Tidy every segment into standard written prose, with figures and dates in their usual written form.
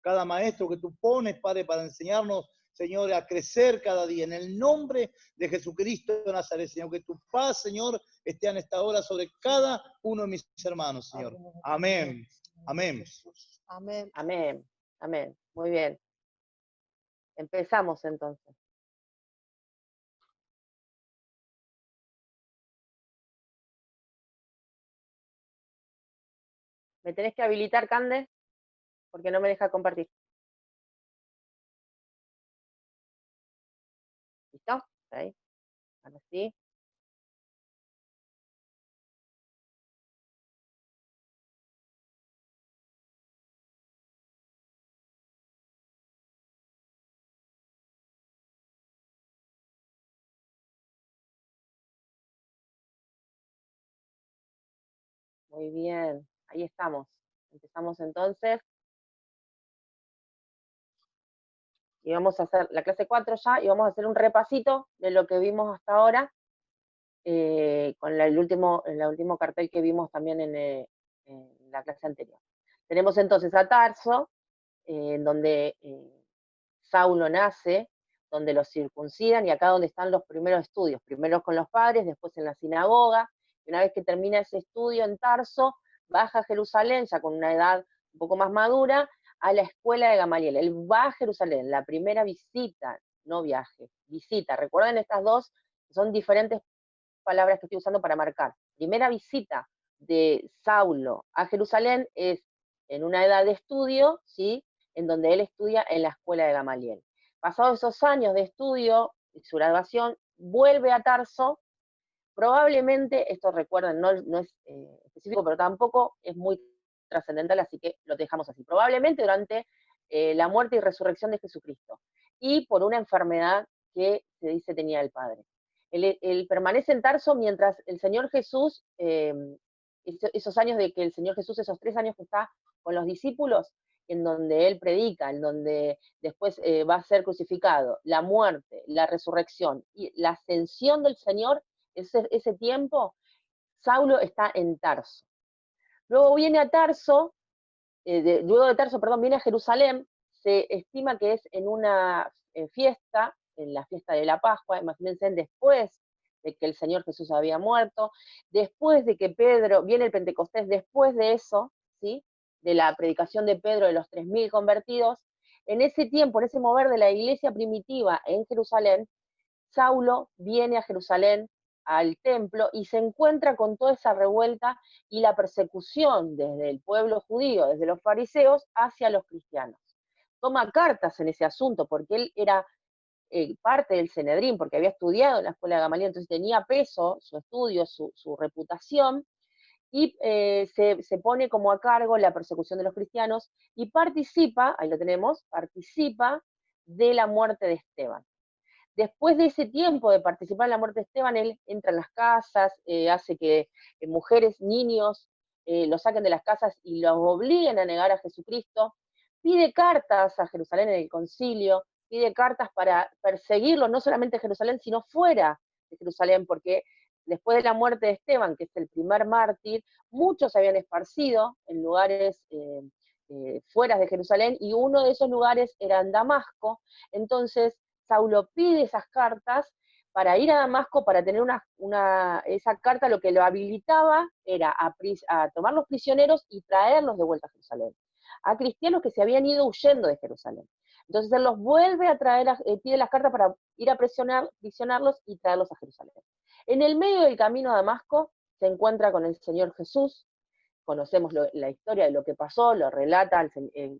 cada maestro que tú pones, Padre, para enseñarnos, Señor, a crecer cada día. En el nombre de Jesucristo de Nazaret, Señor, que tu paz, Señor, esté en esta hora sobre cada uno de mis hermanos, Señor. Amén. Amén. Amén. Amén. Amén. Muy bien. Empezamos entonces. ¿Me tenés que habilitar, Cande? Porque no me deja compartir. ¿Listo? Ahí. Ahora sí. Muy bien. Ahí estamos. Empezamos entonces. Y vamos a hacer la clase 4 ya, y vamos a hacer un repasito de lo que vimos hasta ahora, con el último cartel que vimos también en la clase anterior. Tenemos entonces a Tarso, en donde Saulo nace, donde lo circuncidan, y acá donde están los primeros estudios, primero con los padres, después en la sinagoga, y una vez que termina ese estudio en Tarso, baja a Jerusalén, ya con una edad un poco más madura, a la escuela de Gamaliel. Él va a Jerusalén, la primera visita, no viaje, visita. Recuerden estas dos, son diferentes palabras que estoy usando para marcar. Primera visita de Saulo a Jerusalén es en una edad de estudio, ¿sí? En donde él estudia en la escuela de Gamaliel. Pasados esos años de estudio y su graduación, vuelve a Tarso. Probablemente, esto recuerden, no es específico, pero tampoco es muy trascendental, así que lo dejamos así. Probablemente durante la muerte y resurrección de Jesucristo, y por una enfermedad que se dice tenía el padre. Él permanece en Tarso mientras el Señor Jesús, esos años de que el Señor Jesús, esos 3 años que está con los discípulos, en donde él predica, en donde después va a ser crucificado, la muerte, la resurrección y la ascensión del Señor, ese tiempo, Saulo está en Tarso. Luego viene a Tarso, luego de Tarso, perdón, viene a Jerusalén. Se estima que es en una fiesta, en la fiesta de la Pascua, imagínense, después de que el Señor Jesús había muerto, después de que Pedro, viene el Pentecostés, después de eso, ¿sí? De la predicación de Pedro de los 3000 convertidos, en ese tiempo, en ese mover de la iglesia primitiva en Jerusalén, Saulo viene a Jerusalén, al templo, y se encuentra con toda esa revuelta y la persecución desde el pueblo judío, desde los fariseos, hacia los cristianos. Toma cartas en ese asunto, porque él era parte del Sanedrín, porque había estudiado en la escuela de Gamaliel, entonces tenía peso su estudio, su reputación, y se pone como a cargo la persecución de los cristianos, y participa, ahí lo tenemos, participa de la muerte de Esteban. Después de ese tiempo de participar en la muerte de Esteban, él entra en las casas, hace que mujeres, niños, los saquen de las casas y los obliguen a negar a Jesucristo. Pide cartas a Jerusalén en el concilio, pide cartas para perseguirlo, no solamente en Jerusalén, sino fuera de Jerusalén, porque después de la muerte de Esteban, que es el primer mártir, muchos se habían esparcido en lugares fuera de Jerusalén, y uno de esos lugares era en Damasco. Entonces Saulo pide esas cartas para ir a Damasco, para tener esa carta lo que lo habilitaba era a tomar los prisioneros y traerlos de vuelta a Jerusalén, a cristianos que se habían ido huyendo de Jerusalén. Entonces él los vuelve a traer, pide las cartas para ir a prisionarlos y traerlos a Jerusalén. En el medio del camino a Damasco se encuentra con el Señor Jesús. Conocemos la historia de lo que pasó, lo relata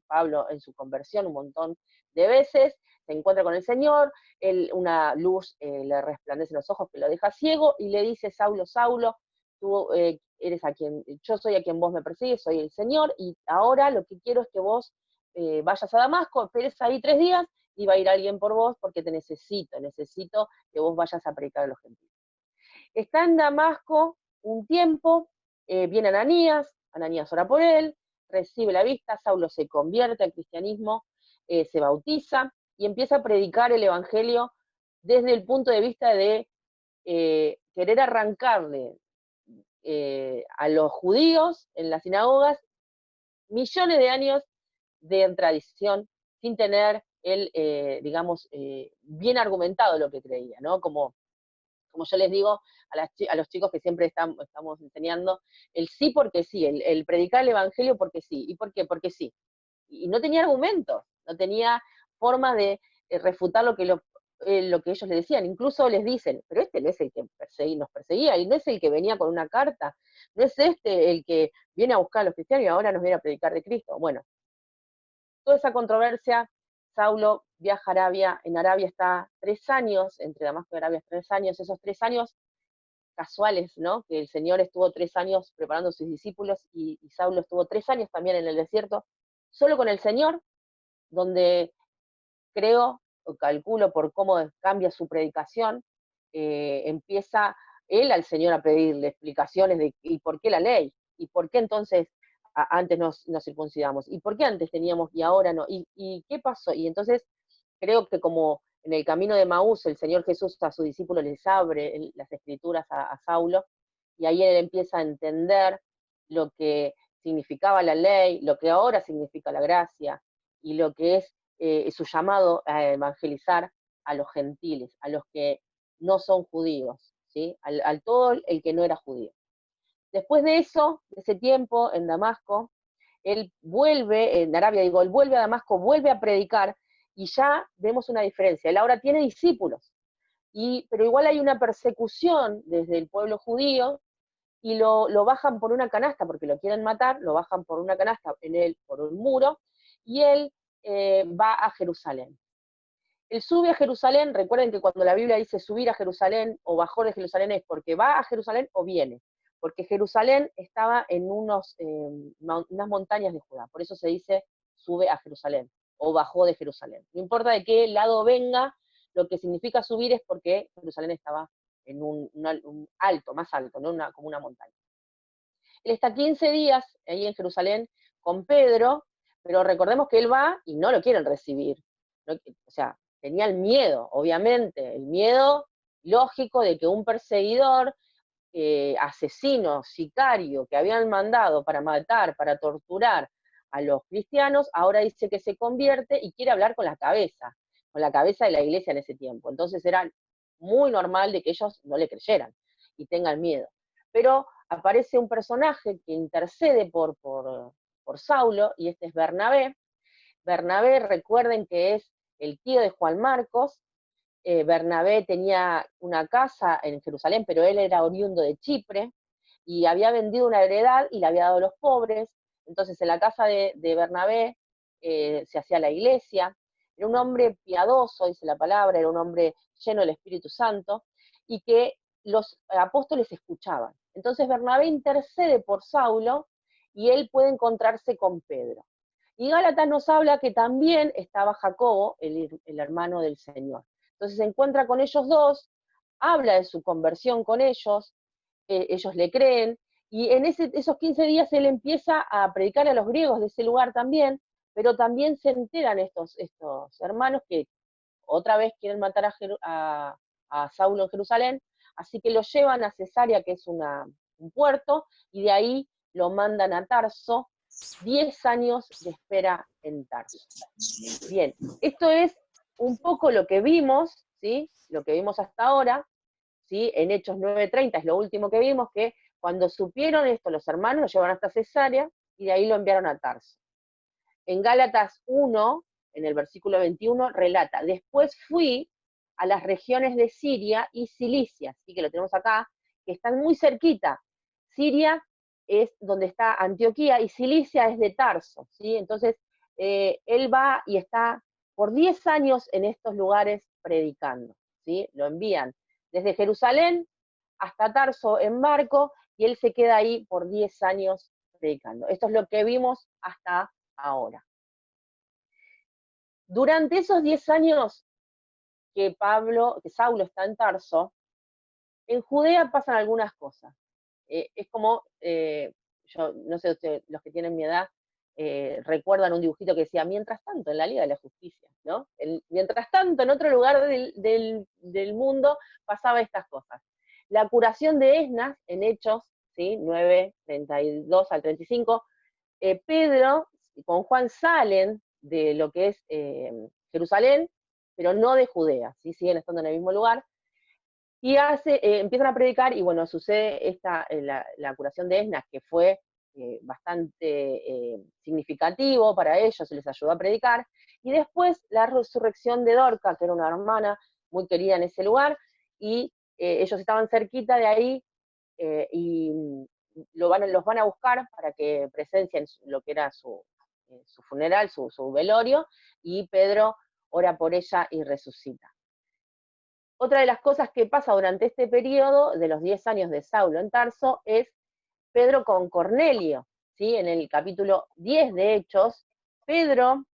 Pablo en su conversión un montón de veces. Se encuentra con el Señor, una luz le resplandece en los ojos que lo deja ciego, y le dice: Saulo, Saulo, tú yo soy a quien vos me persigues, soy el Señor, y ahora lo que quiero es que vos vayas a Damasco, esperes ahí 3 días, y va a ir alguien por vos, porque te necesito que vos vayas a predicar a los gentiles. Está en Damasco un tiempo, viene Ananías ora por él, recibe la vista, Saulo se convierte al cristianismo, se bautiza y empieza a predicar el evangelio desde el punto de vista de querer arrancarle a los judíos en las sinagogas millones de años de tradición, sin tener él, digamos, bien argumentado lo que creía, ¿no? Como yo les digo a los chicos que siempre estamos enseñando, el sí porque sí, el predicar el evangelio porque sí. ¿Y por qué? Porque sí. Y no tenía argumentos, no tenía forma de refutar lo que ellos le decían. Incluso les dicen, pero este no es el que nos perseguía, y no es el que venía con una carta, no es este el que viene a buscar a los cristianos y ahora nos viene a predicar de Cristo. Bueno, toda esa controversia, Saulo viaja a Arabia, en Arabia está 3 años, entre Damasco y Arabia 3 años, esos 3 años casuales, ¿no? Que el Señor estuvo 3 años preparando a sus discípulos y Saulo estuvo 3 años también en el desierto, solo con el Señor, donde creo, o calculo por cómo cambia su predicación, empieza él al Señor a pedirle explicaciones de ¿y por qué la ley? ¿Y por qué entonces antes nos circuncidamos? ¿Y por qué antes teníamos y ahora no? ¿Y qué pasó? Y entonces creo que como en el camino de Maús el Señor Jesús a sus discípulos les abre las escrituras a Saulo, y ahí él empieza a entender lo que significaba la ley, lo que ahora significa la gracia, y lo que es su llamado a evangelizar a los gentiles, a los que no son judíos, ¿sí? Al todo el que no era judío. Después de eso, de ese tiempo en Damasco, él vuelve, en Arabia digo, él vuelve a Damasco, vuelve a predicar, y ya vemos una diferencia. Él ahora tiene discípulos, pero igual hay una persecución desde el pueblo judío, y lo bajan por una canasta, porque lo quieren matar, lo bajan por una canasta por un muro, y él va a Jerusalén. Él sube a Jerusalén, recuerden que cuando la Biblia dice subir a Jerusalén o bajó de Jerusalén es porque va a Jerusalén o viene, porque Jerusalén estaba en unas montañas de Judá, por eso se dice sube a Jerusalén o bajó de Jerusalén. No importa de qué lado venga, lo que significa subir es porque Jerusalén estaba en un alto, más alto, ¿no? Como una montaña. Él está 15 días ahí en Jerusalén con Pedro, pero recordemos que él va y no lo quieren recibir. O sea, tenía el miedo, obviamente, el miedo lógico de que un perseguidor, asesino, sicario, que habían mandado para matar, para torturar a los cristianos, ahora dice que se convierte y quiere hablar con la cabeza de la iglesia en ese tiempo. Entonces era muy normal de que ellos no le creyeran y tengan miedo. Pero aparece un personaje que intercede por Saulo, y este es Bernabé. Bernabé, recuerden que es el tío de Juan Marcos. Bernabé tenía una casa en Jerusalén, pero él era oriundo de Chipre, y había vendido una heredad y la había dado a los pobres. Entonces en la casa de Bernabé se hacía la iglesia. Era un hombre piadoso, dice la palabra, era un hombre lleno del Espíritu Santo, y que los apóstoles escuchaban. Entonces Bernabé intercede por Saulo, y él puede encontrarse con Pedro. Y Gálatas nos habla que también estaba Jacobo, el hermano del Señor. Entonces se encuentra con ellos dos, habla de su conversión con ellos, ellos le creen, y en esos 15 días él empieza a predicar a los griegos de ese lugar también, pero también se enteran estos hermanos que otra vez quieren matar a Saulo en Jerusalén, así que lo llevan a Cesarea, que es un puerto, y de ahí lo mandan a Tarso. 10 años de espera en Tarso. Bien, esto es un poco lo que vimos, ¿sí? Lo que vimos hasta ahora, ¿sí? En Hechos 9:30 es lo último que vimos, que cuando supieron esto los hermanos lo llevaron hasta Cesarea y de ahí lo enviaron a Tarso. En Gálatas 1, en el versículo 21, relata, después fui a las regiones de Siria y Cilicia, así que lo tenemos acá, que están muy cerquita. Siria es donde está Antioquía y Cilicia es de Tarso, ¿sí? Entonces, él va y está por 10 años en estos lugares predicando, ¿sí? Lo envían desde Jerusalén hasta Tarso en barco, y él se queda ahí por 10 años predicando. Esto es lo que vimos hasta ahora. Durante esos 10 años que Saulo está en Tarso, en Judea pasan algunas cosas. Es como, yo no sé, los que tienen mi edad, recuerdan un dibujito que decía, mientras tanto, en la Liga de la Justicia, ¿no? Mientras tanto, en otro lugar del mundo pasaba estas cosas. La curación de Esnas, en Hechos, ¿sí? 9:32 al 35, Pedro con Juan salen de lo que es Jerusalén, pero no de Judea, ¿sí? Siguen estando en el mismo lugar, y empiezan a predicar, y bueno, sucede la curación de Esnas, que fue bastante significativo para ellos, les ayudó a predicar, y después la resurrección de Dorca, que era una hermana muy querida en ese lugar, y ellos estaban cerquita de ahí, y los van a buscar para que presencien lo que era su funeral, su velorio, y Pedro ora por ella y resucita. Otra de las cosas que pasa durante este periodo de los 10 años de Saulo en Tarso es Pedro con Cornelio, ¿sí? En el capítulo 10 de Hechos, Pedro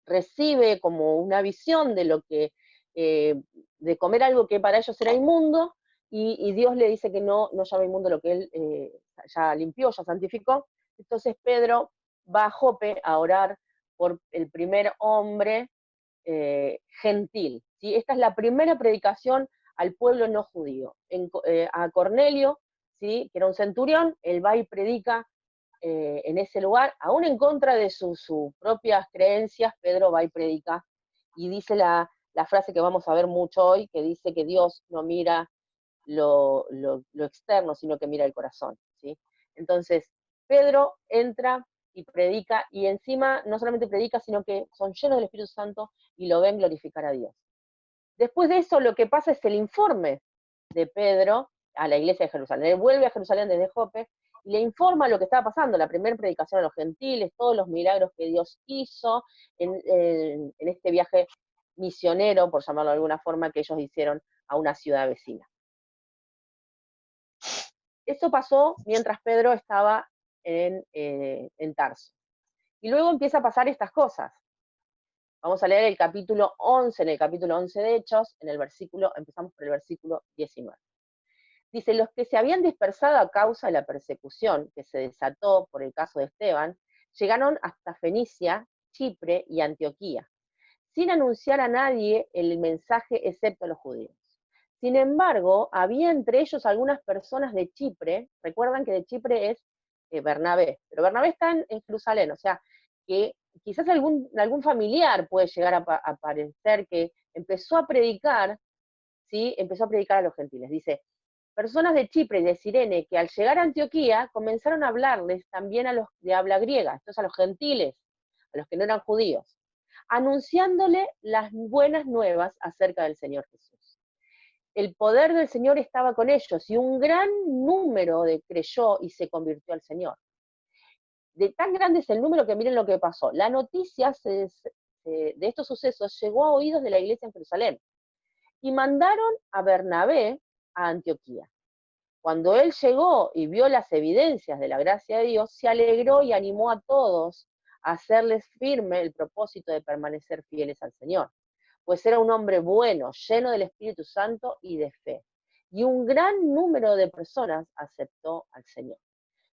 recibe como una visión de lo que, de comer algo que para ellos era inmundo, y Dios le dice que no llama inmundo lo que él ya limpió, ya santificó. Entonces Pedro va a Jope a orar por el primer hombre gentil, ¿sí? Esta es la primera predicación al pueblo no judío. A Cornelio, ¿sí? Que era un centurión, él va y predica en ese lugar, aún en contra de sus propias creencias. Pedro va y predica, y dice la frase que vamos a ver mucho hoy, que dice que Dios no mira lo externo, sino que mira el corazón, ¿sí? Entonces, Pedro entra y predica, y encima no solamente predica, sino que son llenos del Espíritu Santo y lo ven glorificar a Dios. Después de eso, lo que pasa es el informe de Pedro a la iglesia de Jerusalén. Él vuelve a Jerusalén desde Jope y le informa lo que estaba pasando, la primera predicación a los gentiles, todos los milagros que Dios hizo en este viaje misionero, por llamarlo de alguna forma, que ellos hicieron a una ciudad vecina. Eso pasó mientras Pedro estaba en Tarso. Y luego empieza a pasar estas cosas. Vamos a leer el capítulo 11, en el capítulo 11 de Hechos, empezamos por el versículo 19. Dice: los que se habían dispersado a causa de la persecución que se desató por el caso de Esteban, llegaron hasta Fenicia, Chipre y Antioquía, sin anunciar a nadie el mensaje excepto a los judíos. Sin embargo, había entre ellos algunas personas de Chipre. Recuerdan que de Chipre es Bernabé, pero Bernabé está en Jerusalén, o sea, que quizás algún familiar puede llegar a aparecer, que empezó a predicar, ¿sí? Empezó a predicar a los gentiles. Dice: personas de Chipre y de Cirene, que al llegar a Antioquía comenzaron a hablarles también a los de habla griega, entonces a los gentiles, a los que no eran judíos, anunciándole las buenas nuevas acerca del Señor Jesús. El poder del Señor estaba con ellos, y un gran número creyó y se convirtió al Señor. De tan grande es el número que miren lo que pasó. La noticia de estos sucesos llegó a oídos de la iglesia en Jerusalén, y mandaron a Bernabé a Antioquía. Cuando él llegó y vio las evidencias de la gracia de Dios, se alegró y animó a todos a hacerles firme el propósito de permanecer fieles al Señor, pues era un hombre bueno, lleno del Espíritu Santo y de fe. Y un gran número de personas aceptó al Señor.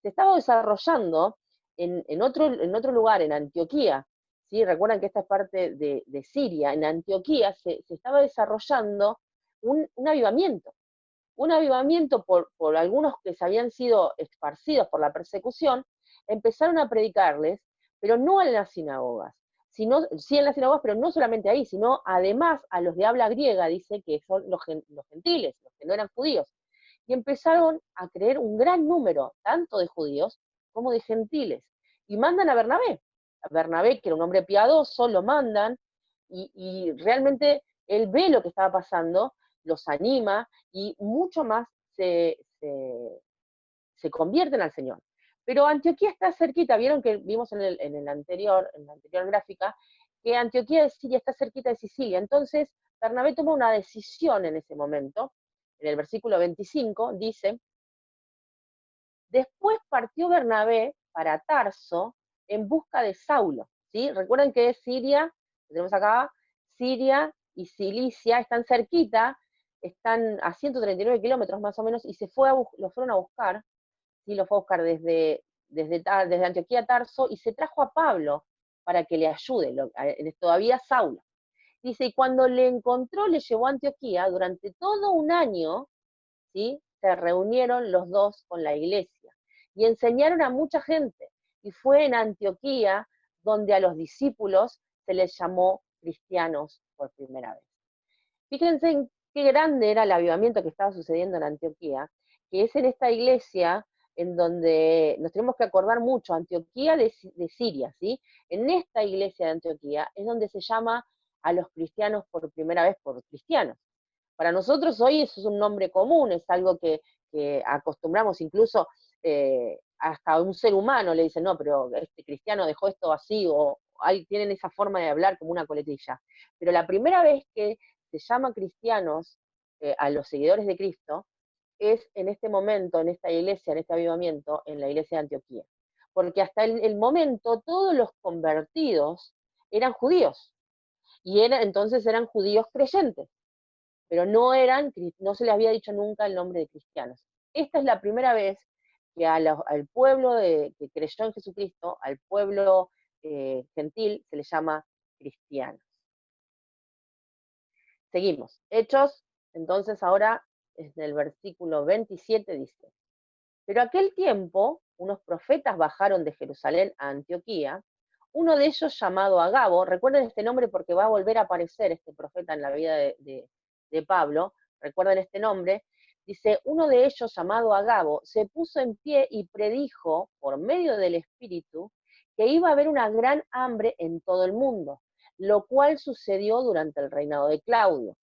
Se estaba desarrollando en otro lugar, en Antioquía, ¿sí? Recuerdan que esta es parte de Siria. En Antioquía se estaba desarrollando un avivamiento. Un avivamiento por algunos que se habían sido esparcidos por la persecución, empezaron a predicarles, pero no en las sinagogas, sí en las sinagogas, pero no solamente ahí, sino además a los de habla griega, dice que son los gentiles, los que no eran judíos. Y empezaron a creer un gran número, tanto de judíos como de gentiles. Y mandan a Bernabé, que era un hombre piadoso, lo mandan, y realmente él ve lo que estaba pasando, los anima, y mucho más se convierten al Señor. Pero Antioquía está cerquita, vieron que vimos en la anterior gráfica, que Antioquía de Siria está cerquita de Sicilia. Entonces, Bernabé toma una decisión en ese momento. En el versículo 25 dice: después partió Bernabé para Tarso en busca de Saulo, ¿sí? Recuerden que Siria, tenemos acá, Siria y Cilicia están cerquita, están a 139 kilómetros más o menos, y lo fueron a buscar, ¿sí? Lo fue a buscar desde Antioquía a Tarso, y se trajo a Pablo para que le ayude, todavía Saulo. Dice: y cuando le encontró, le llevó a Antioquía. Durante todo un año, ¿sí? Se reunieron los dos con la iglesia y enseñaron a mucha gente. y fue en Antioquía donde a los discípulos se les llamó cristianos por primera vez. Fíjense en qué grande era el avivamiento que estaba sucediendo en Antioquía, que es en esta iglesia en donde nos tenemos que acordar mucho, Antioquía de Siria, ¿sí? En esta iglesia de Antioquía es donde se llama a los cristianos por primera vez por cristianos. Para nosotros hoy eso es un nombre común, es algo que acostumbramos, incluso hasta a un ser humano le dicen, no, pero este cristiano dejó esto así, o tienen esa forma de hablar como una coletilla. Pero la primera vez que se llama cristianos a los seguidores de Cristo es en este momento, en esta iglesia, en este avivamiento, en la iglesia de Antioquía. Porque hasta el momento todos los convertidos eran judíos, y entonces eran judíos creyentes, pero no se les había dicho nunca el nombre de cristianos. Esta es la primera vez que al pueblo que creyó en Jesucristo, al pueblo gentil, se le llama cristianos. Seguimos. Hechos, entonces ahora, en el versículo 27 dice, pero aquel tiempo unos profetas bajaron de Jerusalén a Antioquía, uno de ellos llamado Agabo, recuerden este nombre porque va a volver a aparecer este profeta en la vida de Pablo, recuerden este nombre, dice, uno de ellos llamado Agabo se puso en pie y predijo por medio del Espíritu que iba a haber una gran hambre en todo el mundo, lo cual sucedió durante el reinado de Claudio.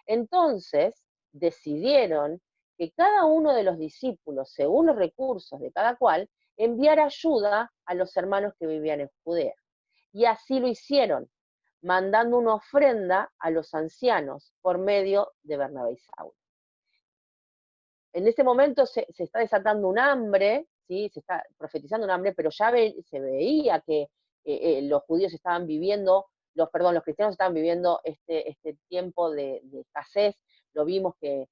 Entonces decidieron que cada uno de los discípulos, según los recursos de cada cual, enviara ayuda a los hermanos que vivían en Judea. Y así lo hicieron, mandando una ofrenda a los ancianos por medio de Bernabé y Saulo. En este momento se está desatando un hambre, ¿sí? Se está profetizando un hambre, pero ya se veía que los judíos estaban viviendo, los cristianos estaban viviendo este tiempo de escasez. Lo vimos que,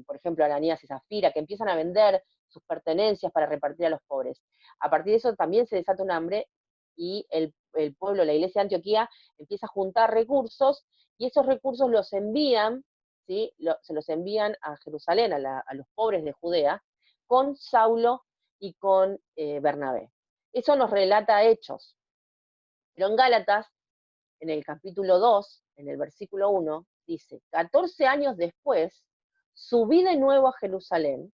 por ejemplo, Ananías y Zafira, que empiezan a vender sus pertenencias para repartir a los pobres. A partir de eso también se desata un hambre y el pueblo, la iglesia de Antioquía, empieza a juntar recursos y esos recursos los envían, ¿sí? Se los envían a Jerusalén, a los pobres de Judea, con Saulo y con Bernabé. Eso nos relata Hechos. Pero en Gálatas, en el capítulo 2, en el versículo 1, dice, 14 años después, subí de nuevo a Jerusalén,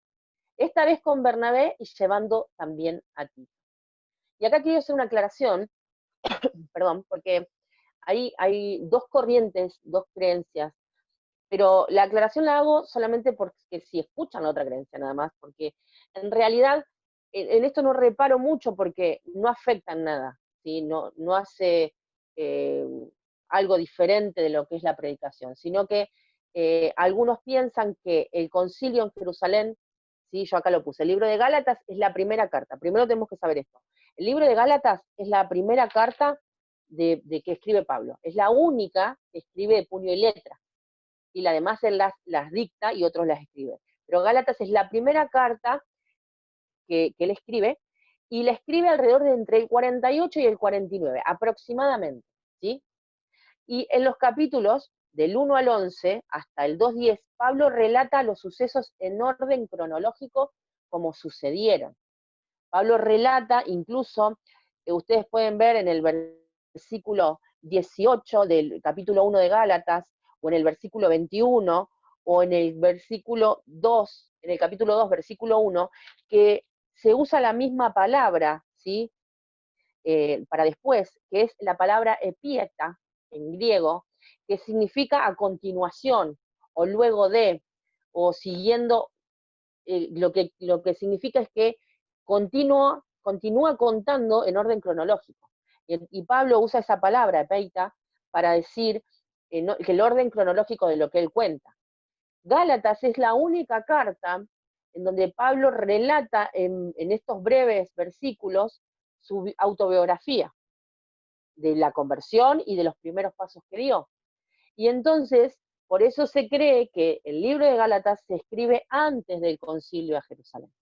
esta vez con Bernabé y llevando también a Tito. Y acá quiero hacer una aclaración, perdón, porque ahí hay dos corrientes, dos creencias, pero la aclaración la hago solamente porque si escuchan la otra creencia nada más, porque en realidad en esto no reparo mucho porque no afecta en nada, ¿sí? No hace algo diferente de lo que es la predicación, sino que algunos piensan que el concilio en Jerusalén, ¿sí? Yo acá lo puse, el libro de Gálatas es la primera carta, primero tenemos que saber esto, el libro de Gálatas es la primera carta de que escribe Pablo, es la única que escribe de puño y letra, y la demás él las dicta y otros las escriben. Pero Gálatas es la primera carta que él escribe, y la escribe alrededor de entre el 48 y el 49, aproximadamente, ¿sí? Y en los capítulos del 1 al 11 hasta el 2:10, Pablo relata los sucesos en orden cronológico como sucedieron. Pablo relata, incluso, ustedes pueden ver en el versículo 18 del capítulo 1 de Gálatas, o en el versículo 21, o en el versículo 2, en el capítulo 2, versículo 1, que se usa la misma palabra, ¿sí? Para después, que es la palabra epieta, en griego, que significa a continuación, o luego de, o siguiendo, lo que significa es que continúa contando en orden cronológico. Y Pablo usa esa palabra, epeita, para decir que el orden cronológico de lo que él cuenta. Gálatas es la única carta en donde Pablo relata en estos breves versículos su autobiografía de la conversión y de los primeros pasos que dio. Y entonces, por eso se cree que el libro de Gálatas se escribe antes del concilio de Jerusalén.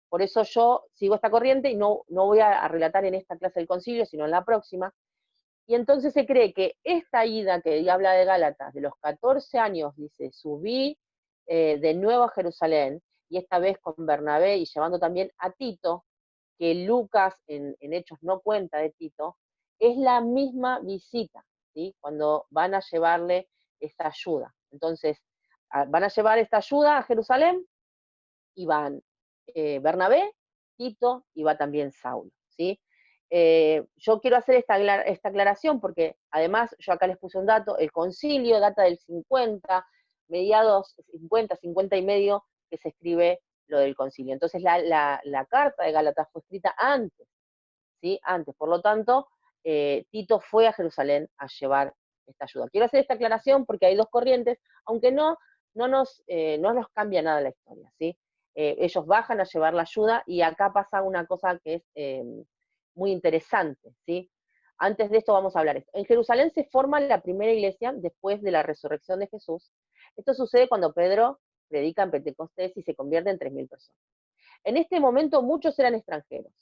Por eso yo sigo esta corriente y no voy a relatar en esta clase del concilio, sino en la próxima. Y entonces se cree que esta ida que habla de Gálatas, de los 14 años, dice, subí de nuevo a Jerusalén, y esta vez con Bernabé y llevando también a Tito, que Lucas en Hechos no cuenta de Tito, es la misma visita, ¿sí? Cuando van a llevarle esta ayuda. Entonces, van a llevar esta ayuda a Jerusalén, y van Bernabé, Tito, y va también Saulo, ¿sí? Yo quiero hacer esta aclaración porque además yo acá les puse un dato, el concilio data del 50, mediados 50, 50 y medio, que se escribe lo del concilio. Entonces la carta de Gálatas fue escrita antes, ¿sí? Antes, por lo tanto, Tito fue a Jerusalén a llevar esta ayuda. Quiero hacer esta aclaración porque hay dos corrientes, aunque no nos cambia nada la historia, ¿sí? Ellos bajan a llevar la ayuda y acá pasa una cosa que es muy interesante, ¿sí? Antes de esto vamos a hablar esto. En Jerusalén se forma la primera iglesia después de la resurrección de Jesús. Esto sucede cuando Pedro predica en Pentecostés y se convierte en 3.000 personas. En este momento muchos eran extranjeros.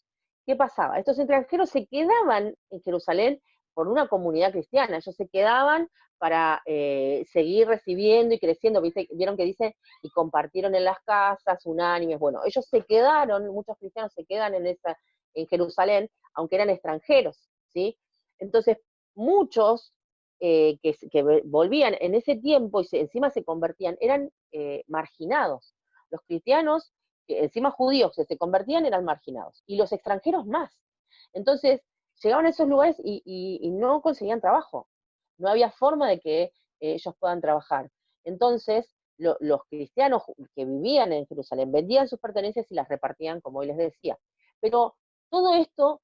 ¿Qué pasaba? Estos extranjeros se quedaban en Jerusalén por una comunidad cristiana, ellos se quedaban para seguir recibiendo y creciendo. Vieron que dice, y compartieron en las casas, unánimes. Bueno, ellos se quedaron, muchos cristianos se quedan en Jerusalén, aunque eran extranjeros, ¿sí? Entonces, muchos que volvían en ese tiempo y encima se convertían, eran marginados. Los cristianos, que encima judíos que se convertían, eran marginados. Y los extranjeros más. Entonces, llegaban a esos lugares y no conseguían trabajo. No había forma de que ellos puedan trabajar. Entonces, los cristianos que vivían en Jerusalén vendían sus pertenencias y las repartían, como hoy les decía. Pero todo esto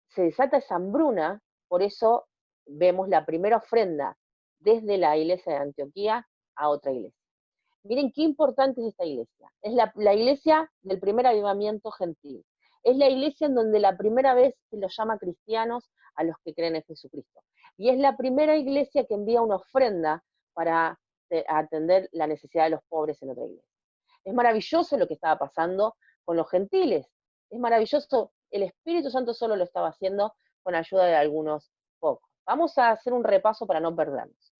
se desata esa hambruna, por eso vemos la primera ofrenda desde la iglesia de Antioquía a otra iglesia. Miren qué importante es esta iglesia. Es la iglesia del primer avivamiento gentil. Es la iglesia en donde la primera vez se los llama cristianos a los que creen en Jesucristo. Y es la primera iglesia que envía una ofrenda para atender la necesidad de los pobres en otra iglesia. Es maravilloso lo que estaba pasando con los gentiles. Es maravilloso. El Espíritu Santo solo lo estaba haciendo con ayuda de algunos pocos. Vamos a hacer un repaso para no perdernos.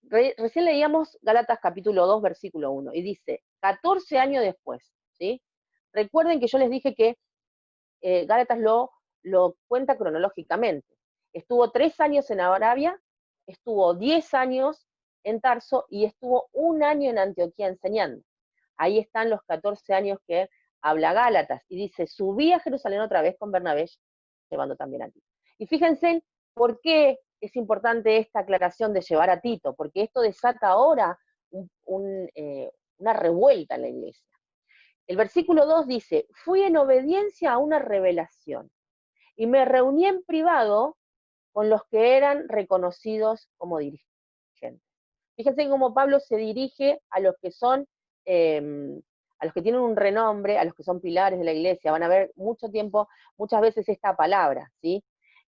Recién leíamos Gálatas capítulo 2, versículo 1, y dice, 14 años después, ¿sí? Recuerden que yo les dije que Gálatas lo cuenta cronológicamente. Estuvo 3 años en Arabia, estuvo 10 años en Tarso y estuvo 1 año en Antioquía enseñando. Ahí están los 14 años que habla Gálatas, y dice, subí a Jerusalén otra vez con Bernabé, llevando también a Tito. Y fíjense por qué es importante esta aclaración de llevar a Tito, porque esto desata ahora una revuelta en la iglesia. El versículo 2 dice, fui en obediencia a una revelación y me reuní en privado con los que eran reconocidos como dirigentes. Fíjense cómo Pablo se dirige a los que son, a los que tienen un renombre, a los que son pilares de la iglesia. Van a ver muchas veces esta palabra, ¿sí?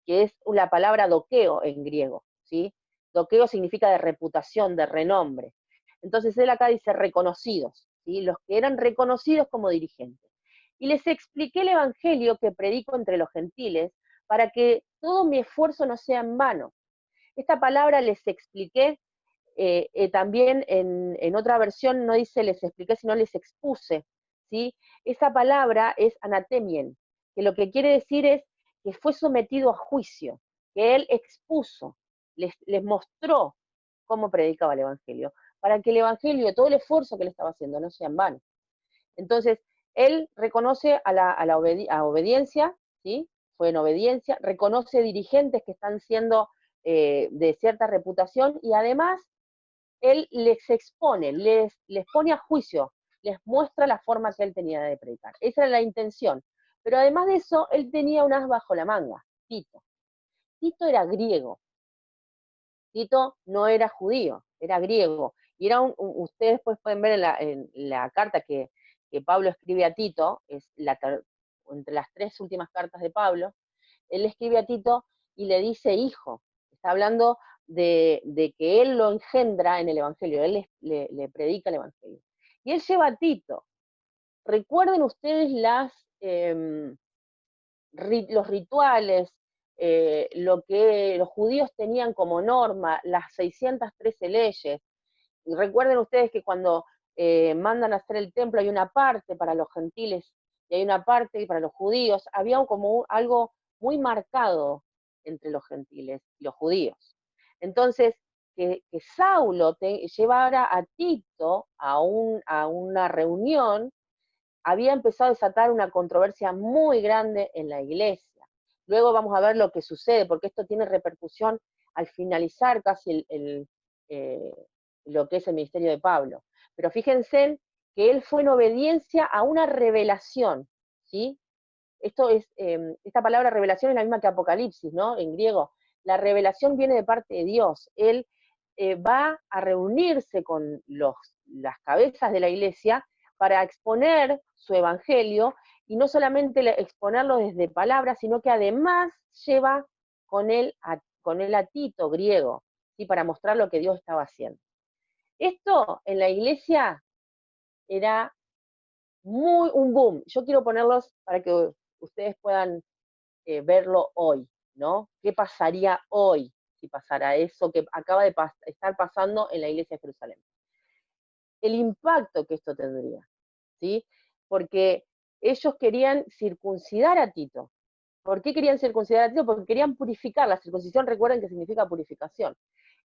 Que es la palabra doqueo en griego, ¿sí? Doqueo significa de reputación, de renombre. Entonces él acá dice reconocidos, ¿sí? Los que eran reconocidos como dirigentes. Y les expliqué el evangelio que predico entre los gentiles para que todo mi esfuerzo no sea en vano. Esta palabra les expliqué, también en otra versión no dice les expliqué, sino les expuse, ¿sí? Esa palabra es anatemien, que lo que quiere decir es que fue sometido a juicio, que él expuso, les mostró cómo predicaba el Evangelio, para que el Evangelio, todo el esfuerzo que él estaba haciendo, no sea en vano. Entonces, él reconoce a obediencia, ¿sí? Fue en obediencia, reconoce dirigentes que están siendo de cierta reputación, y además él les expone, les pone a juicio, les muestra la forma que él tenía de predicar. Esa era la intención. Pero además de eso, él tenía un as bajo la manga, Tito. Tito era griego. Tito no era judío, era griego. Y era ustedes después pueden ver en la carta que Pablo escribe a Tito, es entre las 3 últimas cartas de Pablo, él escribe a Tito y le dice hijo. Está hablando de que él lo engendra en el Evangelio, él le predica el Evangelio. Y él lleva a Tito. Recuerden ustedes los rituales, lo que los judíos tenían como norma, las 613 leyes. Y recuerden ustedes que cuando mandan a hacer el templo hay una parte para los gentiles y hay una parte para los judíos, había como algo muy marcado entre los gentiles y los judíos. Entonces, que Saulo llevara a Tito a una reunión, había empezado a desatar una controversia muy grande en la iglesia. Luego vamos a ver lo que sucede, porque esto tiene repercusión al finalizar casi lo que es el ministerio de Pablo. Pero fíjense que él fue en obediencia a una revelación, ¿sí? Esta palabra revelación es la misma que Apocalipsis, ¿no? En griego. La revelación viene de parte de Dios. Él va a reunirse con las cabezas de la iglesia para exponer su evangelio, y no solamente exponerlo desde palabras, sino que además lleva con él a Tito, griego, ¿sí? Para mostrar lo que Dios estaba haciendo. Esto en la iglesia era un boom. Yo quiero ponerlos para que ustedes puedan verlo hoy, ¿no? ¿Qué pasaría hoy si pasara eso que acaba de estar pasando en la iglesia de Jerusalén? El impacto que esto tendría, ¿sí? Porque ellos querían circuncidar a Tito. ¿Por qué querían circuncidar a Tito? Porque querían purificar. La circuncisión, recuerden que significa purificación.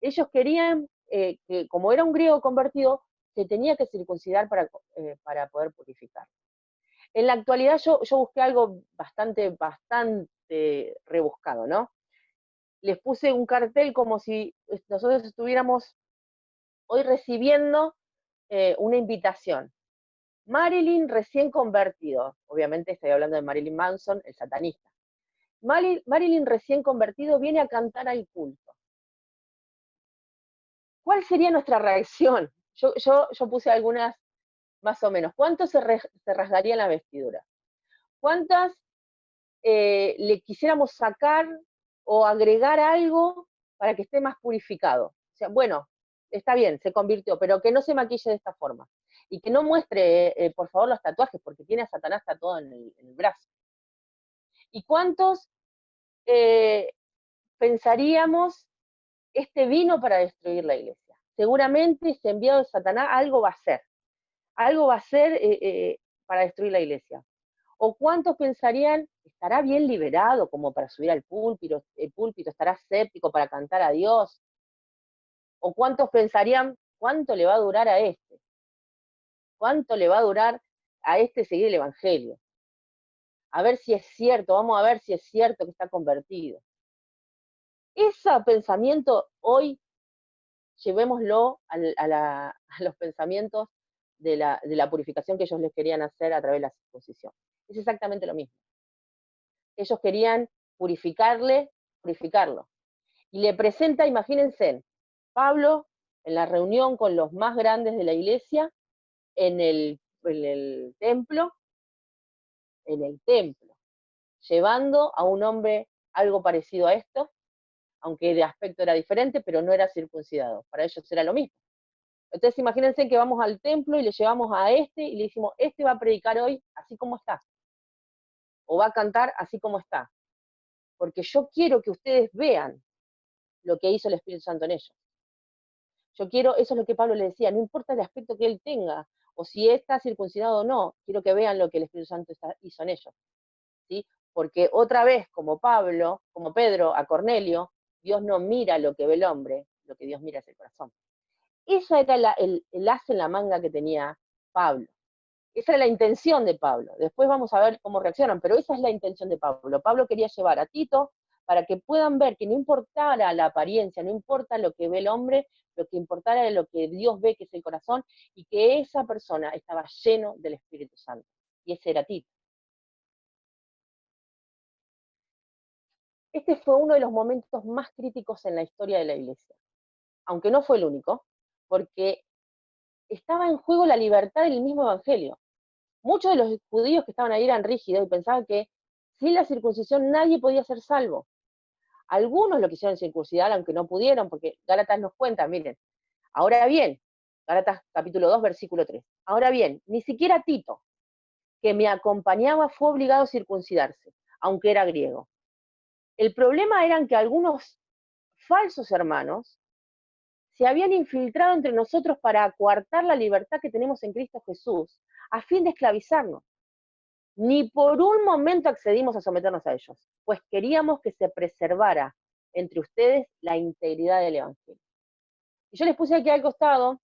Ellos querían que, como era un griego convertido, se tenía que circuncidar para poder purificar. En la actualidad yo busqué algo bastante rebuscado, ¿no? Les puse un cartel como si nosotros estuviéramos hoy recibiendo una invitación. Marilyn recién convertido, obviamente estoy hablando de Marilyn Manson, el satanista. Marilyn recién convertido viene a cantar al culto. ¿Cuál sería nuestra reacción? Yo puse algunas más o menos. ¿Cuántos se rasgarían la vestidura? ¿Cuántas le quisiéramos sacar o agregar algo para que esté más purificado? O sea, bueno, está bien, se convirtió, pero que no se maquille de esta forma. Y que no muestre, por favor, los tatuajes, porque tiene a Satanás tatuado en el brazo. ¿Y cuántos pensaríamos, este vino para destruir la iglesia? Seguramente este enviado de Satanás algo va a hacer para destruir la iglesia. ¿O cuántos pensarían, estará bien liberado como para subir al púlpito, estará séptico para cantar a Dios? ¿O cuántos pensarían, cuánto le va a durar a este? ¿Cuánto le va a durar a este seguir el evangelio? A ver si es cierto, vamos a ver si es cierto que está convertido. Ese pensamiento hoy llevémoslo a los pensamientos de la purificación que ellos les querían hacer a través de la circuncisión. Es exactamente lo mismo. Ellos querían purificarlo. Y le presenta, imagínense, Pablo en la reunión con los más grandes de la iglesia, en el templo, llevando a un hombre algo parecido a esto, aunque de aspecto era diferente, pero no era circuncidado. Para ellos era lo mismo. Entonces imagínense que vamos al templo y le llevamos a este y le decimos, este va a predicar hoy así como está, o va a cantar así como está, porque yo quiero que ustedes vean lo que hizo el Espíritu Santo en ellos. Yo quiero, eso es lo que Pablo le decía, no importa el aspecto que él tenga, o si está circuncidado o no, quiero que vean lo que el Espíritu Santo hizo en ellos, ¿sí? Porque otra vez, como Pedro a Cornelio, Dios no mira lo que ve el hombre, lo que Dios mira es el corazón. Esa era el as en la manga que tenía Pablo. Esa era la intención de Pablo. Después vamos a ver cómo reaccionan, pero esa es la intención de Pablo. Pablo quería llevar a Tito para que puedan ver que no importara la apariencia, no importa lo que ve el hombre, lo que importara es lo que Dios ve, que es el corazón, y que esa persona estaba lleno del Espíritu Santo. Y ese era Tito. Este fue uno de los momentos más críticos en la historia de la iglesia, aunque no fue el único, porque estaba en juego la libertad del mismo evangelio. Muchos de los judíos que estaban ahí eran rígidos y pensaban que sin la circuncisión nadie podía ser salvo. Algunos lo quisieron circuncidar, aunque no pudieron, porque Gálatas nos cuenta, miren, ahora bien, Gálatas capítulo 2, versículo 3, ahora bien, ni siquiera Tito, que me acompañaba, fue obligado a circuncidarse, aunque era griego. El problema era que algunos falsos hermanos se habían infiltrado entre nosotros para coartar la libertad que tenemos en Cristo Jesús, a fin de esclavizarnos. Ni por un momento accedimos a someternos a ellos, pues queríamos que se preservara entre ustedes la integridad del Evangelio. Y yo les puse aquí al costado,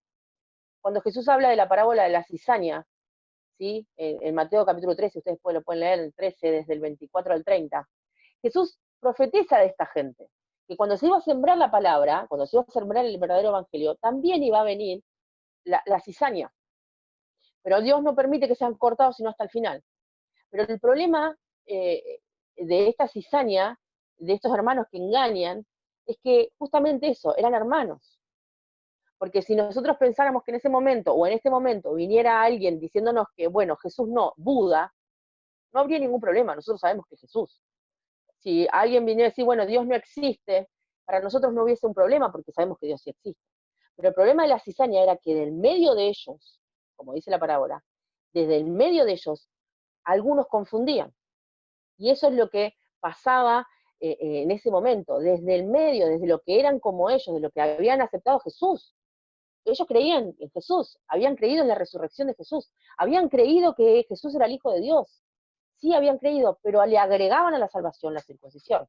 cuando Jesús habla de la parábola de la cizaña, ¿sí? En Mateo capítulo 13, ustedes lo pueden leer, el 13, desde el 24 al 30, Jesús profetiza de esta gente, que cuando se iba a sembrar la palabra, cuando se iba a sembrar el verdadero evangelio, también iba a venir la cizaña. Pero Dios no permite que sean cortados sino hasta el final. Pero el problema de esta cizaña, de estos hermanos que engañan, es que justamente eso, eran hermanos. Porque si nosotros pensáramos que en ese momento, o en este momento, viniera alguien diciéndonos que, bueno, Jesús no, Buda, no habría ningún problema, nosotros sabemos que es Jesús. Si alguien viniera a decir, bueno, Dios no existe, para nosotros no hubiese un problema, porque sabemos que Dios sí existe. Pero el problema de la cizaña era que del medio de ellos, como dice la parábola, desde el medio de ellos, algunos confundían. Y eso es lo que pasaba en ese momento, desde el medio, desde lo que eran como ellos, de lo que habían aceptado Jesús. Ellos creían en Jesús, habían creído en la resurrección de Jesús, habían creído que Jesús era el Hijo de Dios. Sí, habían creído, pero le agregaban a la salvación la circuncisión.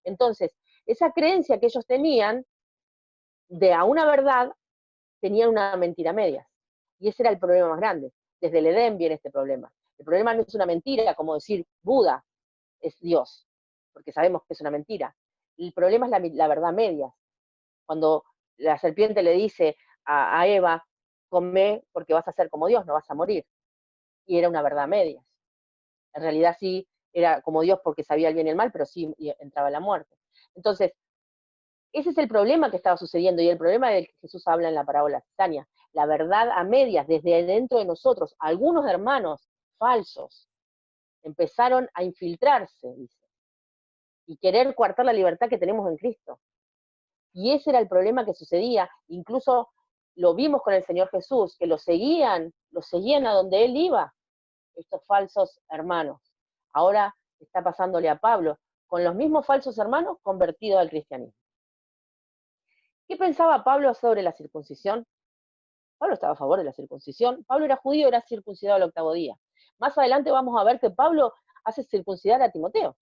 Entonces, esa creencia que ellos tenían de a una verdad, tenían una mentira media. Y ese era el problema más grande. Desde el Edén viene este problema. El problema no es una mentira, como decir Buda es Dios, porque sabemos que es una mentira. El problema es la verdad media. Cuando la serpiente le dice a Eva, come porque vas a ser como Dios, no vas a morir. Y era una verdad media. En realidad sí, era como Dios porque sabía el bien y el mal, pero sí entraba la muerte. Entonces, ese es el problema que estaba sucediendo y el problema del que Jesús habla en la parábola de cizaña. La verdad a medias, desde dentro de nosotros, algunos hermanos falsos empezaron a infiltrarse, dice, y querer coartar la libertad que tenemos en Cristo. Y ese era el problema que sucedía. Incluso lo vimos con el Señor Jesús, que lo seguían a donde Él iba, estos falsos hermanos. Ahora está pasándole a Pablo, con los mismos falsos hermanos convertidos al cristianismo. ¿Qué pensaba Pablo sobre la circuncisión? Pablo estaba a favor de la circuncisión. Pablo era judío, era circuncidado al 8º día. Más adelante vamos a ver que Pablo hace circuncidar a Timoteo.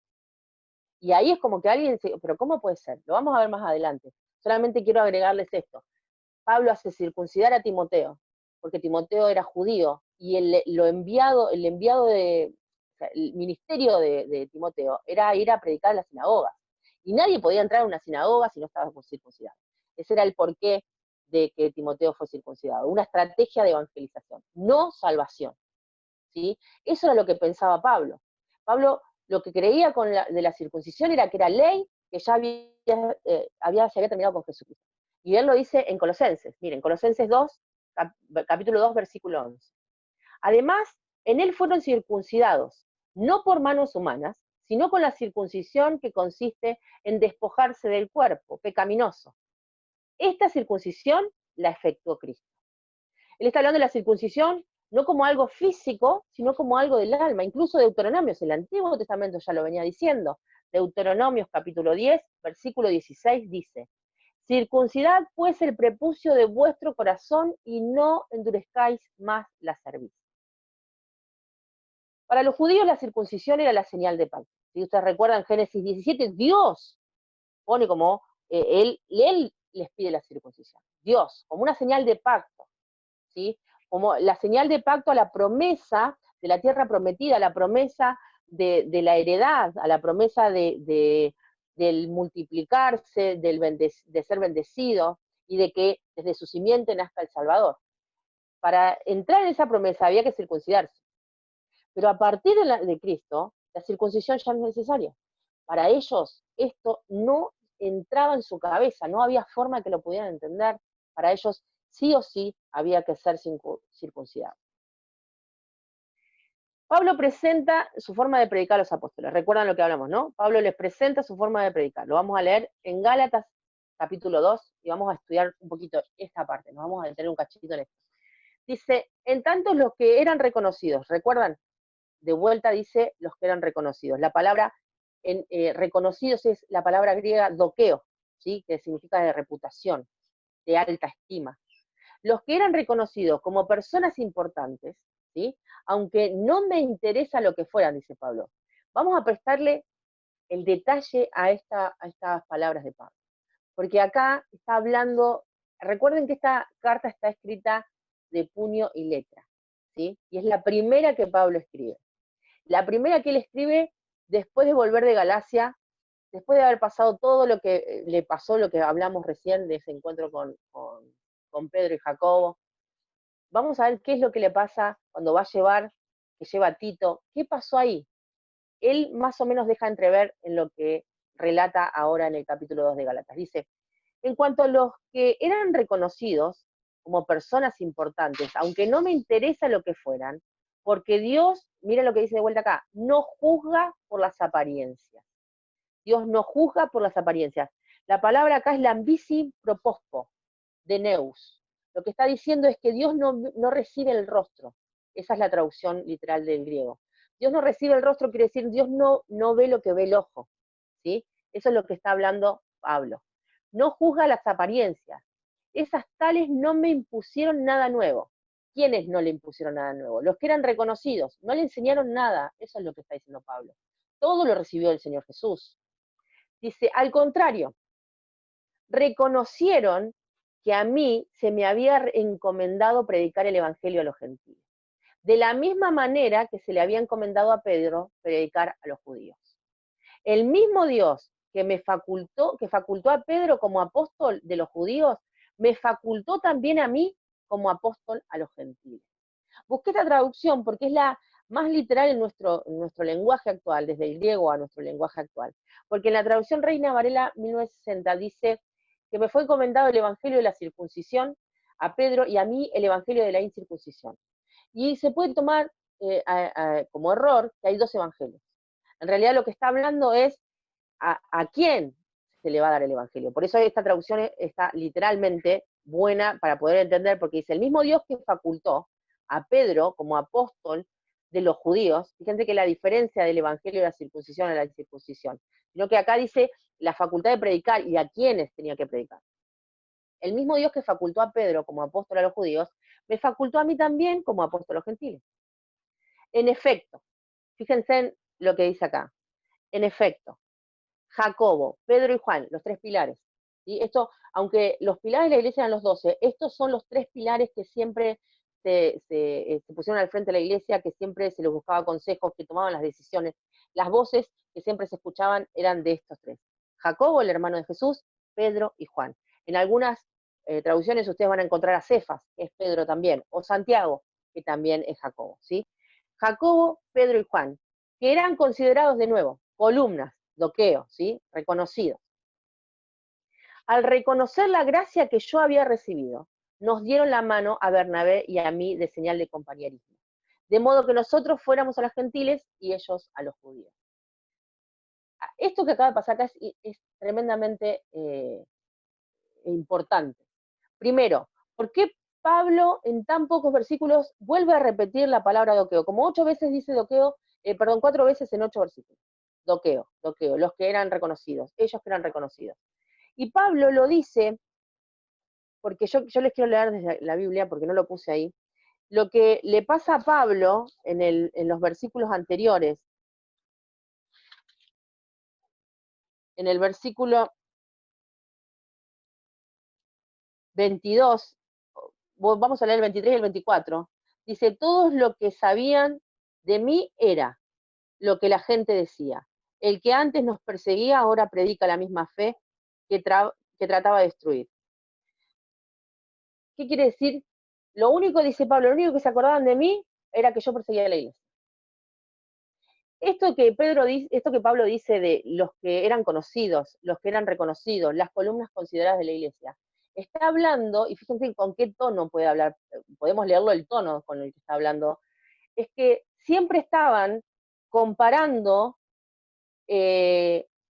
Y ahí es como que alguien dice, pero ¿cómo puede ser? Lo vamos a ver más adelante. Solamente quiero agregarles esto. Pablo hace circuncidar a Timoteo, porque Timoteo era judío, y el ministerio de Timoteo era ir a predicar en las sinagogas. Y nadie podía entrar a una sinagoga si no estaba circuncidado. Ese era el porqué de que Timoteo fue circuncidado. Una estrategia de evangelización, no salvación. ¿Sí? Eso era lo que pensaba Pablo. Pablo lo que creía de la circuncisión era que era ley que ya se había terminado con Jesucristo. Y él lo dice en Colosenses. Miren, Colosenses 2, capítulo 2, versículo 11. Además, en él fueron circuncidados, no por manos humanas, sino con la circuncisión que consiste en despojarse del cuerpo pecaminoso. Esta circuncisión la efectuó Cristo. Él está hablando de la circuncisión no como algo físico, sino como algo del alma. Incluso Deuteronomios, el Antiguo Testamento ya lo venía diciendo. Deuteronomios capítulo 10, versículo 16 dice, circuncidad pues el prepucio de vuestro corazón y no endurezcáis más la cerviz. Para los judíos la circuncisión era la señal de pacto. Si ustedes recuerdan Génesis 17, Dios pone como, él les pide la circuncisión. Dios, como una señal de pacto. ¿Sí? Como la señal de pacto a la promesa de la tierra prometida, a la promesa de la heredad, a la promesa del multiplicarse, de ser bendecido y de que desde su simiente nazca el Salvador. Para entrar en esa promesa había que circuncidarse. Pero a partir de Cristo, la circuncisión ya no es necesaria. Para ellos esto no entraba en su cabeza, no había forma que lo pudieran entender. Para ellos sí o sí había que ser circuncidado. Pablo presenta su forma de predicar a los apóstoles. Recuerdan lo que hablamos, ¿no? Pablo les presenta su forma de predicar. Lo vamos a leer en Gálatas capítulo 2 y vamos a estudiar un poquito esta parte. Nos vamos a detener un cachito en esto. Dice, en tanto los que eran reconocidos, ¿recuerdan? De vuelta dice los que eran reconocidos. La palabra reconocidos es la palabra griega dokeo, ¿sí? Que significa de reputación, de alta estima. Los que eran reconocidos como personas importantes, ¿sí? Aunque no me interesa lo que fueran, dice Pablo. Vamos a prestarle el detalle a estas palabras de Pablo. Porque acá está hablando, recuerden que esta carta está escrita de puño y letra, ¿sí? Y es la primera que Pablo escribe. La primera que él escribe después de volver de Galacia, después de haber pasado todo lo que le pasó, lo que hablamos recién de ese encuentro con Pedro y Jacobo. Vamos a ver qué es lo que le pasa cuando va a llevar, que lleva a Tito. ¿Qué pasó ahí? Él más o menos deja entrever en lo que relata ahora en el capítulo 2 de Gálatas. Dice, en cuanto a los que eran reconocidos como personas importantes, aunque no me interesa lo que fueran, porque Dios, mira lo que dice de vuelta acá, no juzga por las apariencias. Dios no juzga por las apariencias. La palabra acá es lambisi propospo, de neus. Lo que está diciendo es que Dios no recibe el rostro. Esa es la traducción literal del griego. Dios no recibe el rostro, quiere decir Dios no ve lo que ve el ojo. ¿Sí? Eso es lo que está hablando Pablo. No juzga las apariencias. Esas tales no me impusieron nada nuevo. ¿Quiénes no le impusieron nada nuevo? Los que eran reconocidos. No le enseñaron nada. Eso es lo que está diciendo Pablo. Todo lo recibió el Señor Jesús. Dice, al contrario, reconocieron que a mí se me había encomendado predicar el Evangelio a los gentiles, de la misma manera que se le había encomendado a Pedro predicar a los judíos. El mismo Dios que facultó a Pedro como apóstol de los judíos, me facultó también a mí como apóstol a los gentiles. Busqué esta traducción porque es la más literal en nuestro lenguaje actual, desde el griego a nuestro lenguaje actual. Porque en la traducción Reina Varela 1960 dice que me fue encomendado el evangelio de la circuncisión a Pedro y a mí el evangelio de la incircuncisión. Y se puede tomar como error que hay dos evangelios. En realidad lo que está hablando es a quién se le va a dar el evangelio. Por eso esta traducción está literalmente buena para poder entender, porque dice, el mismo Dios que facultó a Pedro como apóstol de los judíos, fíjense que la diferencia del evangelio de la circuncisión a la incircuncisión, sino que acá dice la facultad de predicar y a quiénes tenía que predicar. El mismo Dios que facultó a Pedro como apóstol a los judíos, me facultó a mí también como apóstol a los gentiles. En efecto, fíjense en lo que dice acá. En efecto, Jacobo, Pedro y Juan, los tres pilares. ¿Sí? Esto, aunque los pilares de la iglesia eran los 12, estos son los tres pilares que siempre se pusieron al frente de la iglesia, que siempre se les buscaba consejos, que tomaban las decisiones. Las voces que siempre se escuchaban eran de estos tres. Jacobo, el hermano de Jesús, Pedro y Juan. En algunas traducciones ustedes van a encontrar a Cefas, que es Pedro también, o Santiago, que también es Jacobo. ¿Sí? Jacobo, Pedro y Juan, que eran considerados de nuevo columnas, doqueo, ¿sí? Reconocidos. Al reconocer la gracia que yo había recibido, nos dieron la mano a Bernabé y a mí de señal de compañerismo, de modo que nosotros fuéramos a los gentiles y ellos a los judíos. Esto que acaba de pasar acá es tremendamente importante. Primero, ¿por qué Pablo en tan pocos versículos vuelve a repetir la palabra doqueo? Como 8 veces dice doqueo, 4 veces en 8 versículos. Doqueo, los que eran reconocidos, ellos que eran reconocidos. Y Pablo lo dice, porque yo les quiero leer desde la Biblia, porque no lo puse ahí, lo que le pasa a Pablo en los versículos anteriores. En el versículo 22, vamos a leer el 23 y el 24, dice, todos lo que sabían de mí era lo que la gente decía. El que antes nos perseguía ahora predica la misma fe que trataba de destruir. ¿Qué quiere decir? Lo único, dice Pablo, lo único que se acordaban de mí era que yo perseguía a la iglesia. Esto que Pablo dice de los que eran conocidos, los que eran reconocidos, las columnas consideradas de la iglesia, está hablando, y fíjense con qué tono puede hablar, podemos leerlo el tono con el que está hablando, es que siempre estaban comparando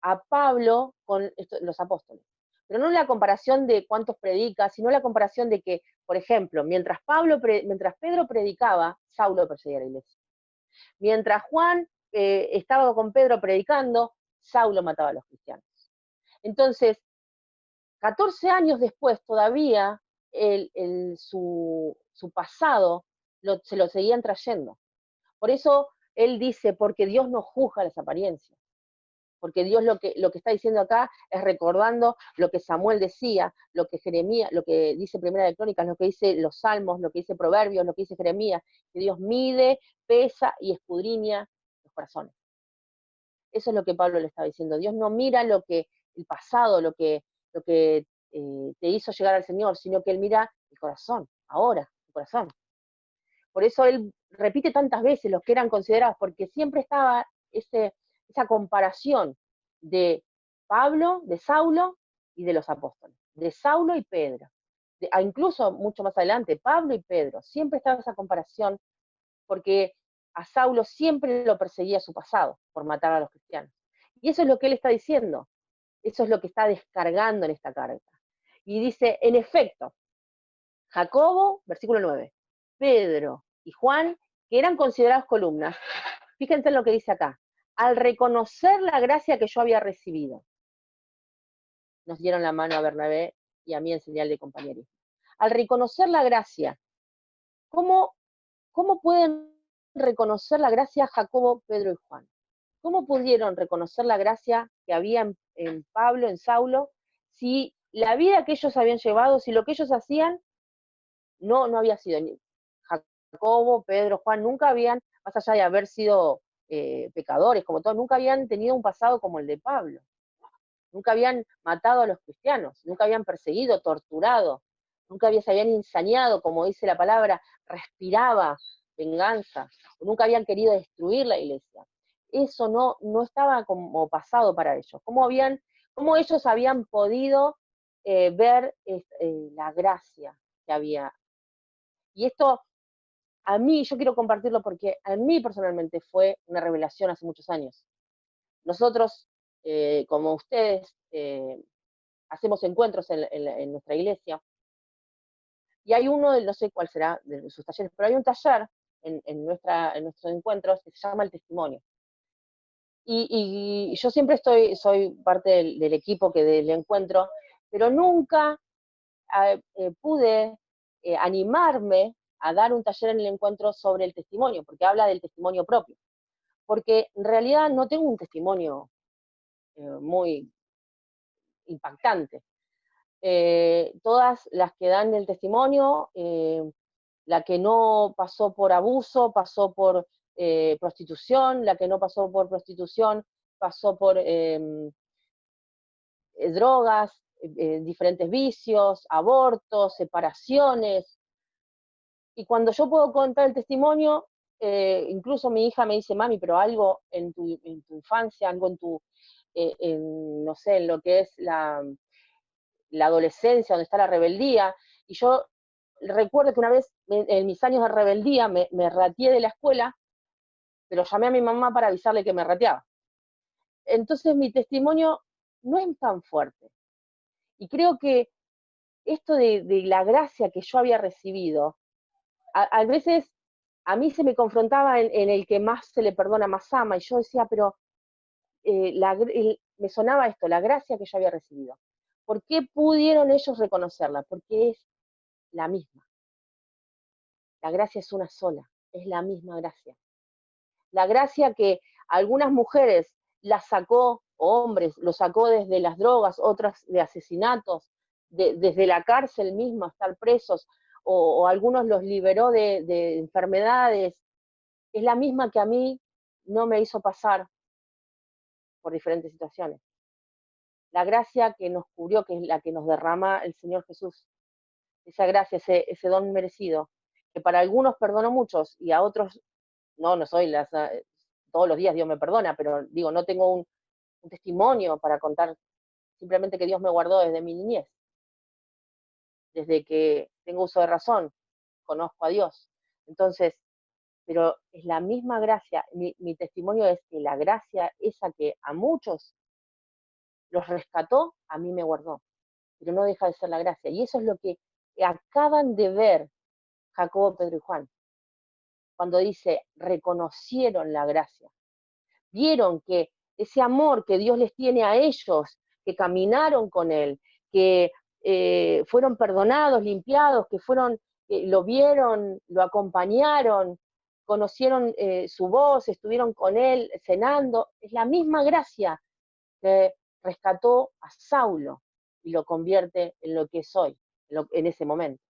a Pablo con los apóstoles. Pero no la comparación de cuántos predica, sino la comparación de que, por ejemplo, mientras Pedro predicaba, Saulo perseguía a la iglesia. Mientras Juan estaba con Pedro predicando, Saulo mataba a los cristianos. Entonces, 14 años después, todavía su pasado se lo seguían trayendo. Por eso él dice, porque Dios no juzga las apariencias. Porque Dios lo que está diciendo acá es recordando lo que Samuel decía, lo que Jeremías, lo que dice Primera de Crónicas, lo que dice los Salmos, lo que dice Proverbios, lo que dice Jeremías, que Dios mide, pesa y escudriña los corazones. Eso es lo que Pablo le estaba diciendo. Dios no mira el pasado, lo que te hizo llegar al Señor, sino que Él mira el corazón, ahora, el corazón. Por eso Él repite tantas veces los que eran considerados, porque siempre estaba esa comparación de Pablo, de Saulo y de los apóstoles, de Saulo y Pedro, incluso mucho más adelante, Pablo y Pedro, siempre estaba esa comparación, porque a Saulo siempre lo perseguía su pasado por matar a los cristianos. Y eso es lo que él está diciendo, eso es lo que está descargando en esta carta. Y dice, en efecto, Jacobo, versículo 9, Pedro y Juan, que eran considerados columnas, fíjense en lo que dice acá, al reconocer la gracia que yo había recibido, nos dieron la mano a Bernabé y a mí en señal de compañerismo. Al reconocer la gracia, ¿cómo pueden reconocer la gracia Jacobo, Pedro y Juan? ¿Cómo pudieron reconocer la gracia que había en Pablo, en Saulo, si la vida que ellos habían llevado, si lo que ellos hacían no había sido? Jacobo, Pedro, Juan, nunca habían, más allá de haber sido pecadores, como todos, nunca habían tenido un pasado como el de Pablo. Nunca habían matado a los cristianos, nunca habían perseguido, torturado, nunca se habían ensañado, como dice la palabra, respiraba venganza, nunca habían querido destruir la iglesia. Eso no estaba como pasado para ellos. ¿Cómo ellos habían podido ver la gracia que había? Y esto, a mí, yo quiero compartirlo porque a mí personalmente fue una revelación hace muchos años. Nosotros, como ustedes, hacemos encuentros en nuestra iglesia, y hay uno, no sé cuál será de sus talleres, pero hay un taller en nuestros encuentros que se llama el testimonio. Y yo siempre soy parte del equipo del encuentro, pero nunca pude animarme a dar un taller en el encuentro sobre el testimonio, porque habla del testimonio propio. Porque en realidad no tengo un testimonio muy impactante. Todas las que dan el testimonio, la que no pasó por abuso, pasó por prostitución, la que no pasó por prostitución, pasó por drogas, diferentes vicios, abortos, separaciones. Y cuando yo puedo contar el testimonio, incluso mi hija me dice, mami, pero algo en tu infancia, algo no sé, en lo que es la adolescencia, donde está la rebeldía, y yo recuerdo que una vez en mis años de rebeldía me rateé de la escuela, pero llamé a mi mamá para avisarle que me rateaba. Entonces mi testimonio no es tan fuerte. Y creo que esto de la gracia que yo había recibido, a veces a mí se me confrontaba en el que más se le perdona, más ama, y yo decía, pero me sonaba esto, la gracia que yo había recibido. ¿Por qué pudieron ellos reconocerla? Porque es la misma. La gracia es una sola, es la misma gracia. La gracia que algunas mujeres la sacó, o hombres, lo sacó desde las drogas, otras de asesinatos, desde la cárcel misma, estar presos, o algunos los liberó de enfermedades, es la misma que a mí no me hizo pasar por diferentes situaciones. La gracia que nos cubrió, que es la que nos derrama el Señor Jesús. Esa gracia, ese don merecido, que para algunos perdonó muchos y a otros no soy todos los días Dios me perdona, pero digo, no tengo un testimonio para contar, simplemente que Dios me guardó desde mi niñez. Desde que tengo uso de razón, conozco a Dios. Entonces, pero es la misma gracia, mi testimonio es que la gracia esa que a muchos los rescató, a mí me guardó, pero no deja de ser la gracia. Y eso es lo que acaban de ver Jacobo, Pedro y Juan, cuando dice, reconocieron la gracia, vieron que ese amor que Dios les tiene a ellos, que caminaron con Él, que fueron perdonados, limpiados, que fueron que lo vieron, lo acompañaron, conocieron su voz, estuvieron con él cenando. Es la misma gracia que rescató a Saulo y lo convierte en lo que es hoy, en ese momento.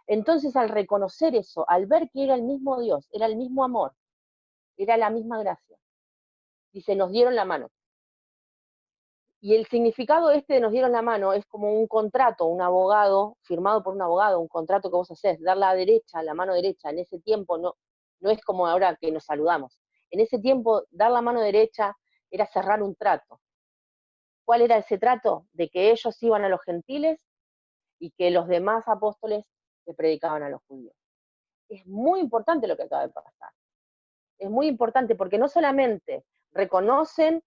Entonces, al reconocer eso, al ver que era el mismo Dios, era el mismo amor, era la misma gracia, dice, nos dieron la mano. Y el significado de nos dieron la mano es como un contrato, un abogado, firmado por un abogado, un contrato que vos hacés, dar la derecha, la mano derecha. En ese tiempo no es como ahora que nos saludamos. En ese tiempo, dar la mano derecha era cerrar un trato. ¿Cuál era ese trato? De que ellos iban a los gentiles y que los demás apóstoles le predicaban a los judíos. Es muy importante lo que acaba de pasar. Es muy importante porque no solamente reconocen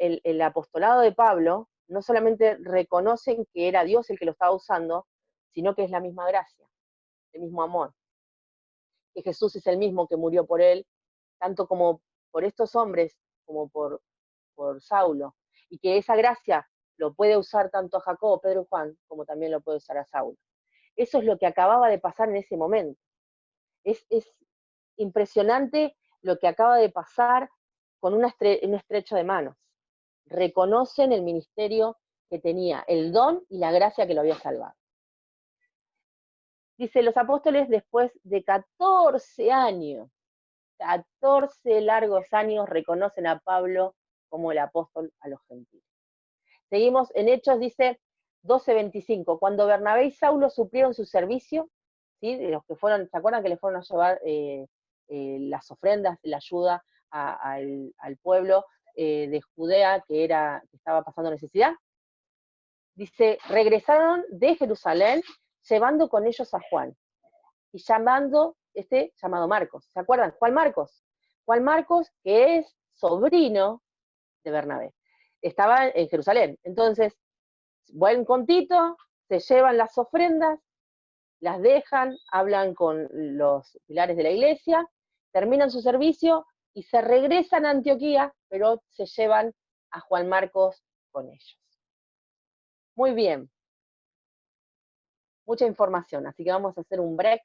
el apostolado de Pablo, no solamente reconocen que era Dios el que lo estaba usando, sino que es la misma gracia, el mismo amor. Que Jesús es el mismo que murió por él, tanto como por estos hombres, como por Saulo. Y que esa gracia lo puede usar tanto a Jacobo, Pedro y Juan, como también lo puede usar a Saulo. Eso es lo que acababa de pasar en ese momento. Es impresionante lo que acaba de pasar con un estrecho de manos. Reconocen el ministerio que tenía, el don y la gracia que lo había salvado. Dice, los apóstoles después de 14 años, 14 largos años, reconocen a Pablo como el apóstol a los gentiles. Seguimos en Hechos, dice 12:25, cuando Bernabé y Saulo suplieron su servicio, ¿sí? Los que fueron, ¿se acuerdan que les fueron a llevar las ofrendas, la ayuda al pueblo de Judea que estaba pasando necesidad? Dice, regresaron de Jerusalén llevando con ellos a Juan y llamado Marcos. ¿Se acuerdan? ¿Cuál Marcos? Juan Marcos, que es sobrino de Bernabé. Estaba en Jerusalén. Entonces, vuelven con Tito, se llevan las ofrendas, las dejan, hablan con los pilares de la iglesia, terminan su servicio y se regresan a Antioquía, pero se llevan a Juan Marcos con ellos. Muy bien. Mucha información, así que vamos a hacer un break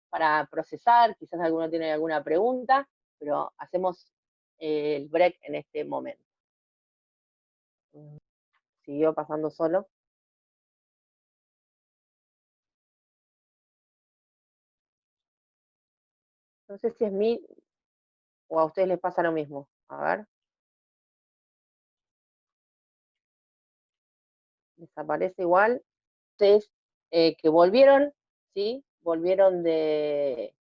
para procesar, quizás alguno tiene alguna pregunta, pero hacemos el break en este momento. Siguió pasando solo. No sé si es mí o a ustedes les pasa lo mismo. A ver. Desaparece igual. Ustedes que volvieron, ¿sí? Volvieron desde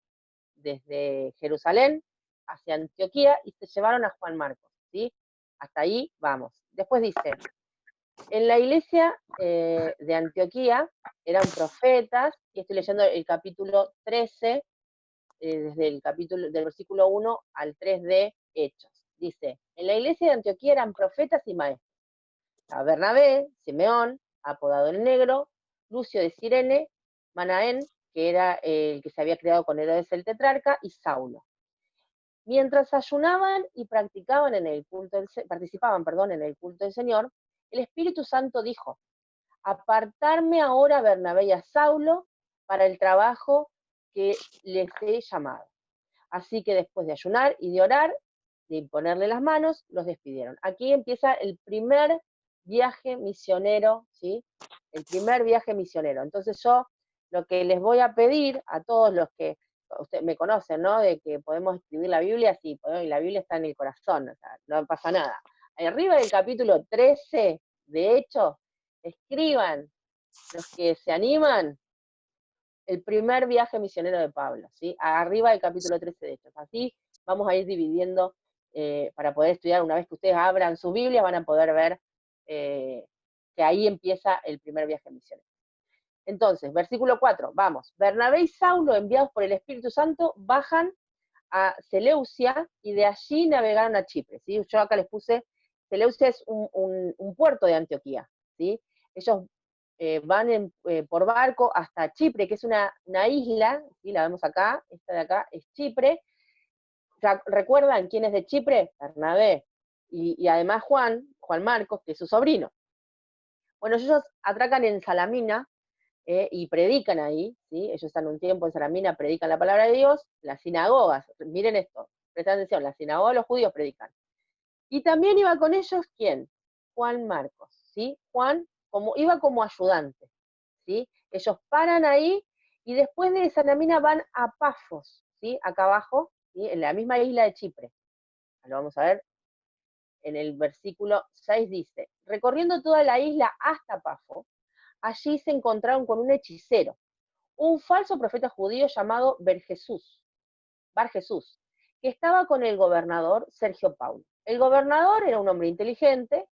Jerusalén hacia Antioquía y se llevaron a Juan Marcos, ¿sí? Hasta ahí vamos. Después dice, en la iglesia de Antioquía eran profetas, y estoy leyendo el capítulo 13, desde el capítulo del versículo 1 al 3 de Hechos. Dice, en la iglesia de Antioquía eran profetas y maestros. A Bernabé, Simeón, apodado el Negro, Lucio de Cirene, Manaén, que era el que se había creado con Herodes el tetrarca, y Saulo. Mientras ayunaban y participaban en el culto del Señor, el Espíritu Santo dijo, apartarme ahora a Bernabé y a Saulo para el trabajo que les he llamado. Así que después de ayunar y de orar, de imponerle las manos, los despidieron. Aquí empieza el primer viaje misionero, ¿sí? El primer viaje misionero. Entonces yo lo que les voy a pedir a todos los que ustedes me conocen, ¿no? De que podemos escribir la Biblia, sí, y la Biblia está en el corazón, o sea, no pasa nada. Arriba del capítulo 13, de hecho, escriban, los que se animan, el primer viaje misionero de Pablo, ¿sí? Arriba del capítulo 13 de Hechos. Así vamos a ir dividiendo para poder estudiar. Una vez que ustedes abran su Biblia, van a poder ver que ahí empieza el primer viaje misionero. Entonces, versículo 4, vamos. Bernabé y Saulo, enviados por el Espíritu Santo, bajan a Seleucia y de allí navegaron a Chipre, ¿sí? Yo acá les puse, Seleucia es un puerto de Antioquía, ¿sí? Ellos van por barco hasta Chipre, que es una isla, ¿sí? La vemos acá, esta de acá es Chipre. ¿Recuerdan quién es de Chipre? Bernabé. Y además Juan Marcos, que es su sobrino. Bueno, ellos atracan en Salamina, y predican ahí, ¿sí? Ellos están un tiempo en Salamina, predican la palabra de Dios, las sinagogas, miren esto, presten atención, las sinagogas los judíos predican. Y también iba con ellos, ¿quién? Juan Marcos, ¿sí? Juan iba como ayudante, ¿sí? Ellos paran ahí y después de Salamina van a Pafos, ¿sí? Acá abajo, ¿sí? En la misma isla de Chipre. Lo vamos a ver en el versículo 6 dice, recorriendo toda la isla hasta Pafos, allí se encontraron con un hechicero, un falso profeta judío llamado Bar Jesús, que estaba con el gobernador Sergio Paulo. El gobernador era un hombre inteligente,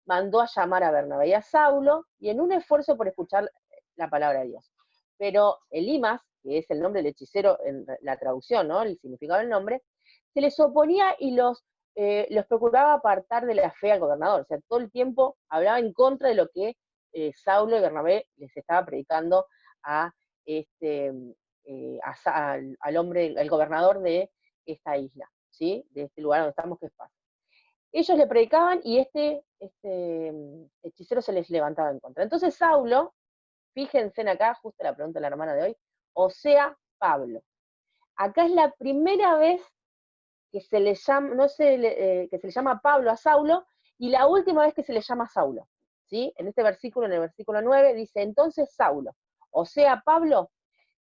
mandó a llamar a Bernabé y a Saulo, y en un esfuerzo por escuchar la palabra de Dios. Pero Elimas, que es el nombre del hechicero en la traducción, ¿no? El significado del nombre, se les oponía y los procuraba apartar de la fe al gobernador. O sea, todo el tiempo hablaba en contra de lo que Saulo y Bernabé les estaba predicando a al hombre, al gobernador de esta isla, ¿sí? De este lugar donde estamos, que es Paz. Ellos le predicaban y este hechicero se les levantaba en contra. Entonces Saulo, fíjense en acá, justo la pregunta de la hermana de hoy, o sea, Pablo. Acá es la primera vez que se le llama, que se le llama Pablo a Saulo, y la última vez que se le llama Saulo, ¿sí? En este versículo, en el versículo 9, dice, entonces Saulo, o sea, Pablo,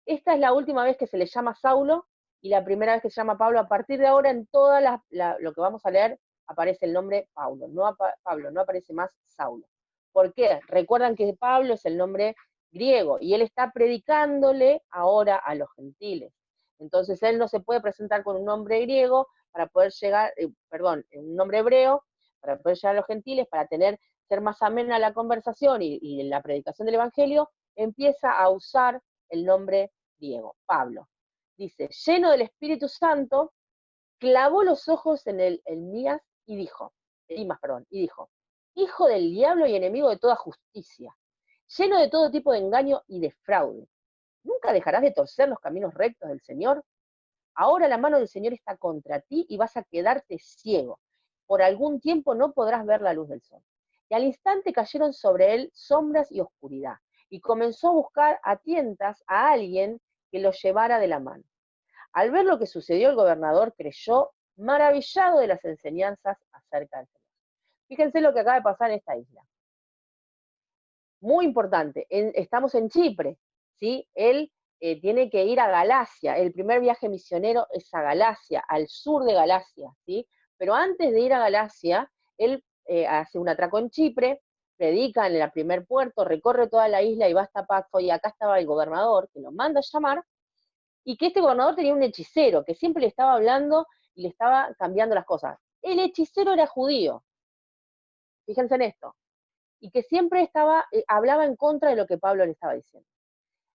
esta es la última vez que se le llama Saulo, y la primera vez que se llama Pablo. A partir de ahora, en toda lo que vamos a leer, aparece el nombre Pablo, no aparece más Saulo. ¿Por qué? Recuerdan que Pablo es el nombre griego, y él está predicándole ahora a los gentiles. Entonces él no se puede presentar con un nombre griego para poder llegar, un nombre hebreo, para poder llegar a los gentiles, para ser más amena la conversación y la predicación del evangelio, empieza a usar el nombre griego, Pablo. Dice, lleno del Espíritu Santo, clavó los ojos en Elimas y dijo, hijo del diablo y enemigo de toda justicia, lleno de todo tipo de engaño y de fraude. ¿Nunca dejarás de torcer los caminos rectos del Señor? Ahora la mano del Señor está contra ti y vas a quedarte ciego. Por algún tiempo no podrás ver la luz del sol. Y al instante cayeron sobre él sombras y oscuridad, y comenzó a buscar a tientas a alguien que lo llevara de la mano. Al ver lo que sucedió, el gobernador creyó, maravillado de las enseñanzas acerca del Señor. Fíjense lo que acaba de pasar en esta isla. Muy importante, estamos en Chipre, ¿sí? Él tiene que ir a Galacia, el primer viaje misionero es a Galacia, al sur de Galacia, ¿sí? Pero antes de ir a Galacia, él hace un atraco en Chipre, predica en el primer puerto, recorre toda la isla y va hasta Pafos, y acá estaba el gobernador, que lo manda a llamar, y que este gobernador tenía un hechicero, que siempre le estaba hablando y le estaba cambiando las cosas. El hechicero era judío, fíjense en esto, y que siempre hablaba en contra de lo que Pablo le estaba diciendo.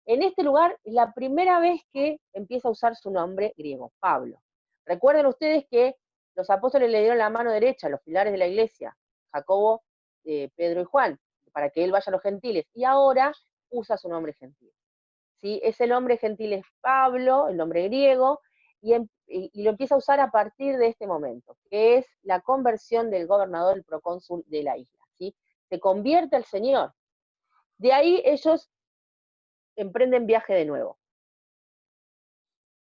En este lugar es la primera vez que empieza a usar su nombre griego, Pablo. Recuerden ustedes que los apóstoles le dieron la mano derecha, los pilares de la iglesia, Jacobo, Pedro y Juan, para que él vaya a los gentiles, y ahora usa su nombre gentil. ¿Sí? Ese nombre gentil es Pablo, el nombre griego, y lo empieza a usar a partir de este momento, que es la conversión del gobernador, el procónsul de la isla. ¿Sí? Se convierte al Señor. De ahí ellos emprenden viaje de nuevo.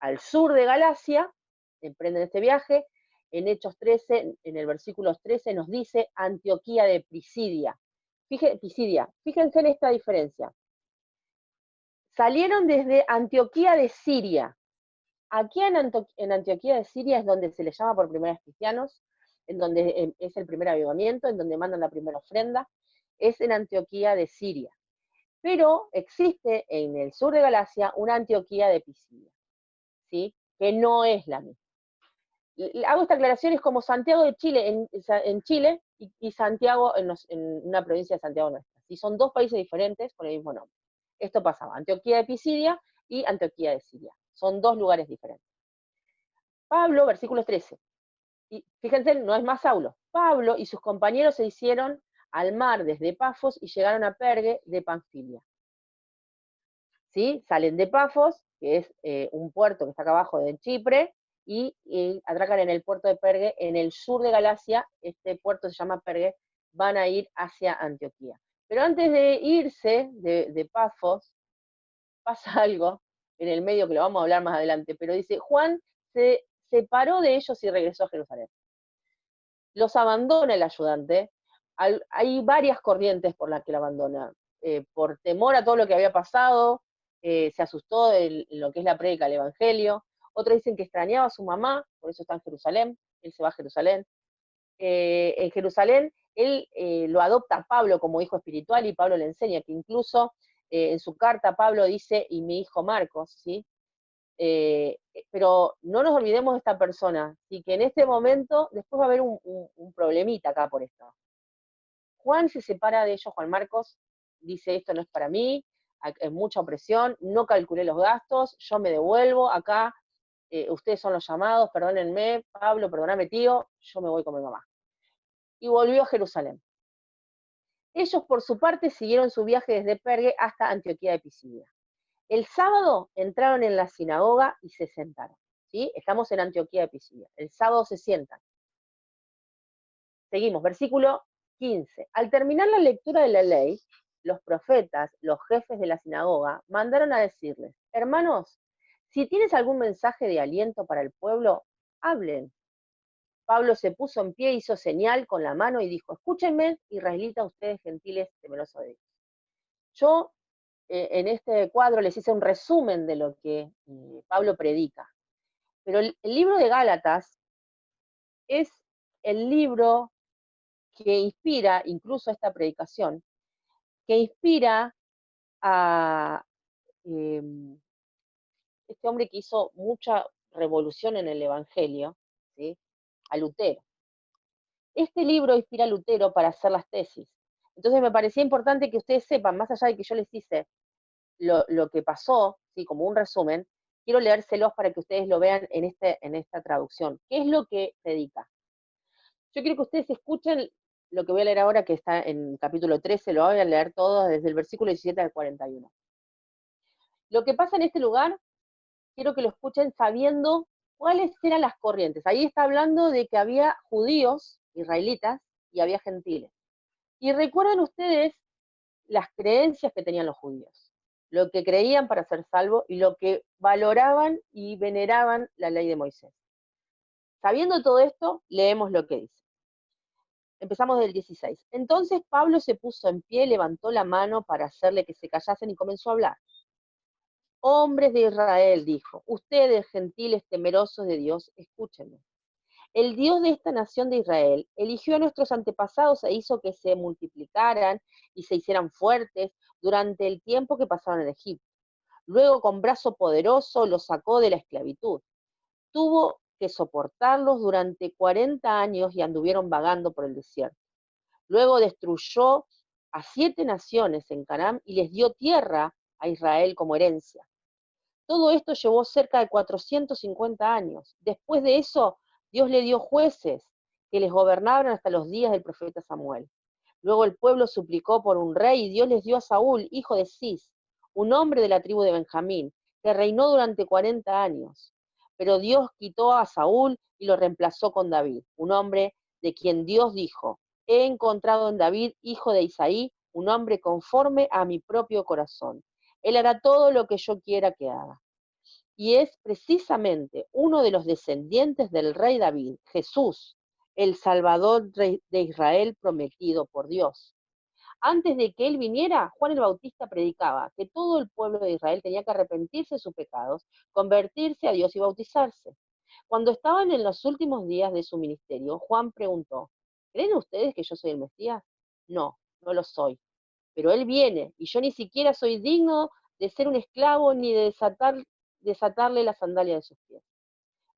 Al sur de Galacia, emprenden este viaje. En Hechos 13, en el versículo 13, nos dice Antioquía de Pisidia. Fíjense en esta diferencia. Salieron desde Antioquía de Siria. Aquí en Antioquía de Siria es donde se les llama por primera vez cristianos, en donde es el primer avivamiento, en donde mandan la primera ofrenda, es en Antioquía de Siria. Pero existe en el sur de Galacia una Antioquía de Pisidia, ¿sí? Que no es la misma. Hago esta aclaración, es como Santiago de Chile en Chile y Santiago en una provincia de Santiago nuestra. ¿Sí? Son dos países diferentes con el mismo nombre. Esto pasaba, Antioquía de Pisidia y Antioquía de Siria. Son dos lugares diferentes. Pablo, versículo 13. Y fíjense, no es más Saulo. Pablo y sus compañeros se hicieron al mar desde Pafos y llegaron a Pergue de Panfilia. ¿Sí? Salen de Pafos, que es un puerto que está acá abajo de Chipre, y atracan en el puerto de Pergue, en el sur de Galacia. Este puerto se llama Pergue, van a ir hacia Antioquía. Pero antes de irse de Pafos, pasa algo en el medio que lo vamos a hablar más adelante, pero dice, Juan se separó de ellos y regresó a Jerusalén. Los abandona el ayudante. Hay varias corrientes por las que lo abandona. Por temor a todo lo que había pasado, se asustó en lo que es la prédica del Evangelio. Otros dicen que extrañaba a su mamá, por eso está en Jerusalén, él se va a Jerusalén. En Jerusalén, él lo adopta a Pablo como hijo espiritual y Pablo le enseña que incluso en su carta Pablo dice, y mi hijo Marcos, ¿sí? Pero no nos olvidemos de esta persona, y que en este momento después va a haber un problemita acá por esto. Juan se separa de ellos, Juan Marcos dice, esto no es para mí, es mucha opresión, no calculé los gastos, yo me devuelvo, acá ustedes son los llamados, perdónenme, Pablo, perdóname tío, yo me voy con mi mamá. Y volvió a Jerusalén. Ellos por su parte siguieron su viaje desde Pergue hasta Antioquía de Pisidia. El sábado entraron en la sinagoga y se sentaron. ¿Sí? Estamos en Antioquía de Pisidia. El sábado se sientan. Seguimos, versículo 15. Al terminar la lectura de la ley, los profetas, los jefes de la sinagoga, mandaron a decirles, hermanos, si tienes algún mensaje de aliento para el pueblo, hablen. Pablo se puso en pie, hizo señal con la mano y dijo, escúchenme, israelitas, ustedes gentiles, temerosos de Dios. Yo en este cuadro les hice un resumen de lo que Pablo predica. Pero el libro de Gálatas es el libro que inspira incluso esta predicación, que inspira a este hombre que hizo mucha revolución en el Evangelio, ¿sí? A Lutero. Este libro inspira a Lutero para hacer las tesis. Entonces me parecía importante que ustedes sepan, más allá de que yo les hice lo que pasó, ¿sí? Como un resumen, quiero leérselos para que ustedes lo vean en esta traducción. ¿Qué es lo que predica? Yo quiero que ustedes escuchen lo que voy a leer ahora, que está en capítulo 13, lo voy a leer todo desde el versículo 17 al 41. Lo que pasa en este lugar, quiero que lo escuchen sabiendo cuáles eran las corrientes. Ahí está hablando de que había judíos, israelitas, y había gentiles. Y recuerden ustedes las creencias que tenían los judíos, lo que creían para ser salvos y lo que valoraban y veneraban la ley de Moisés. Sabiendo todo esto, leemos lo que dice. Empezamos del 16. Entonces Pablo se puso en pie, levantó la mano para hacerle que se callasen y comenzó a hablar. Hombres de Israel, dijo, ustedes gentiles temerosos de Dios, escúchenme. El Dios de esta nación de Israel eligió a nuestros antepasados e hizo que se multiplicaran y se hicieran fuertes durante el tiempo que pasaron en Egipto. Luego con brazo poderoso los sacó de la esclavitud. Tuvo que soportarlos durante 40 años y anduvieron vagando por el desierto. Luego destruyó a 7 naciones en Canaán y les dio tierra a Israel como herencia. Todo esto llevó cerca de 450 años. Después de eso, Dios le dio jueces que les gobernaron hasta los días del profeta Samuel. Luego el pueblo suplicó por un rey y Dios les dio a Saúl, hijo de Cis, un hombre de la tribu de Benjamín, que reinó durante 40 años. Pero Dios quitó a Saúl y lo reemplazó con David, un hombre de quien Dios dijo, he encontrado en David, hijo de Isaí, un hombre conforme a mi propio corazón. Él hará todo lo que yo quiera que haga. Y es precisamente uno de los descendientes del rey David, Jesús, el Salvador de Israel prometido por Dios. Antes de que él viniera, Juan el Bautista predicaba que todo el pueblo de Israel tenía que arrepentirse de sus pecados, convertirse a Dios y bautizarse. Cuando estaban en los últimos días de su ministerio, Juan preguntó, ¿creen ustedes que yo soy el Mesías? No, no lo soy. Pero él viene y yo ni siquiera soy digno de ser un esclavo ni de desatarle la sandalia de sus pies.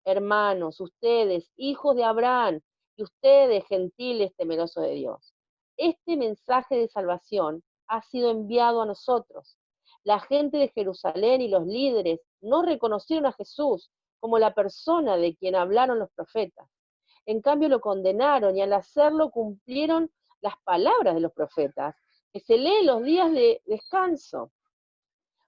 Hermanos, ustedes, hijos de Abraham, y ustedes, gentiles temerosos de Dios, este mensaje de salvación ha sido enviado a nosotros. La gente de Jerusalén y los líderes no reconocieron a Jesús como la persona de quien hablaron los profetas. En cambio lo condenaron y al hacerlo cumplieron las palabras de los profetas, que se leen los días de descanso.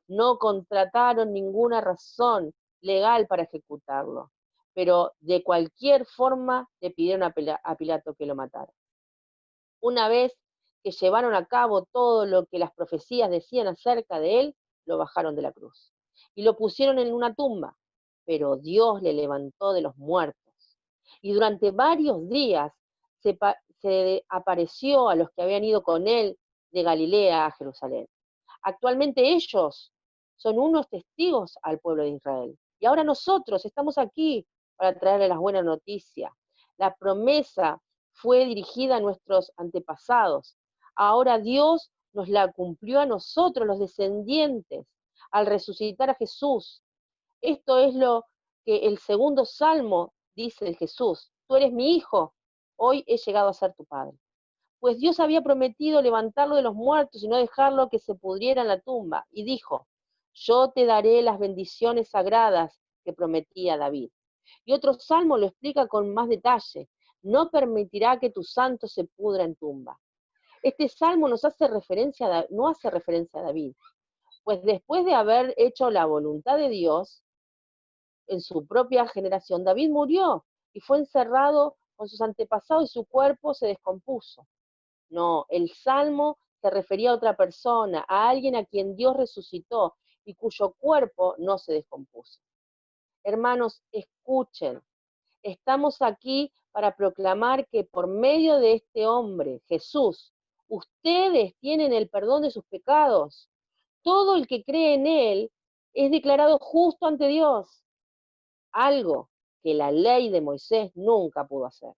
No contrataron ninguna razón legal para ejecutarlo, pero de cualquier forma le pidieron a Pilato que lo matara. Una vez que llevaron a cabo todo lo que las profecías decían acerca de él, lo bajaron de la cruz y lo pusieron en una tumba, pero Dios le levantó de los muertos. Y durante varios días se apareció a los que habían ido con él de Galilea a Jerusalén. Actualmente ellos son unos testigos al pueblo de Israel. Y ahora nosotros estamos aquí para traerle las buenas noticias. La promesa fue dirigida a nuestros antepasados. Ahora Dios nos la cumplió a nosotros, los descendientes, al resucitar a Jesús. Esto es lo que el segundo salmo dice de Jesús. Tú eres mi hijo, hoy he llegado a ser tu padre. Pues Dios había prometido levantarlo de los muertos y no dejarlo que se pudriera en la tumba. Y dijo, yo te daré las bendiciones sagradas que prometía David. Y otro salmo lo explica con más detalle. No permitirá que tu santo se pudra en tumba. Este salmo no hace referencia a David, pues después de haber hecho la voluntad de Dios en su propia generación, David murió y fue encerrado con sus antepasados y su cuerpo se descompuso. No, el salmo se refería a otra persona, a alguien a quien Dios resucitó y cuyo cuerpo no se descompuso. Hermanos, escuchen, estamos aquí para proclamar que por medio de este hombre, Jesús, ustedes tienen el perdón de sus pecados. Todo el que cree en él es declarado justo ante Dios, algo que la ley de Moisés nunca pudo hacer.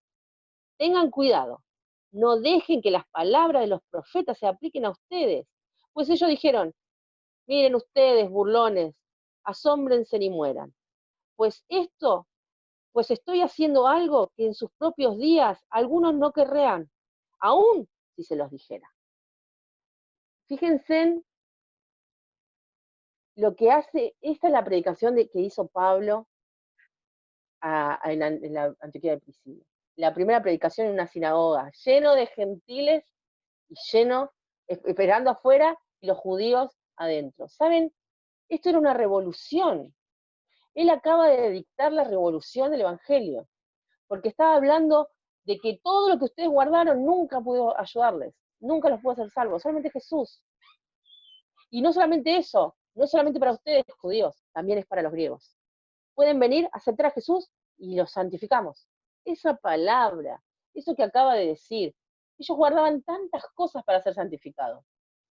Tengan cuidado, no dejen que las palabras de los profetas se apliquen a ustedes, pues ellos dijeron, miren ustedes, burlones, asómbrense y mueran. Pues estoy haciendo algo que en sus propios días algunos no querrían, aún si se los dijera. Fíjense en lo que hace, esta es la predicación que hizo Pablo en la Antioquía de Pisidia. La primera predicación en una sinagoga, lleno de gentiles y lleno, esperando afuera y los judíos adentro. ¿Saben? Esto era una revolución. Él acaba de dictar la revolución del Evangelio, porque estaba hablando de que todo lo que ustedes guardaron nunca pudo ayudarles, nunca los pudo hacer salvos, solamente Jesús. Y no solamente eso, no solamente para ustedes, judíos, también es para los griegos. Pueden venir, aceptar a Jesús y los santificamos. Esa palabra, eso que acaba de decir, ellos guardaban tantas cosas para ser santificados.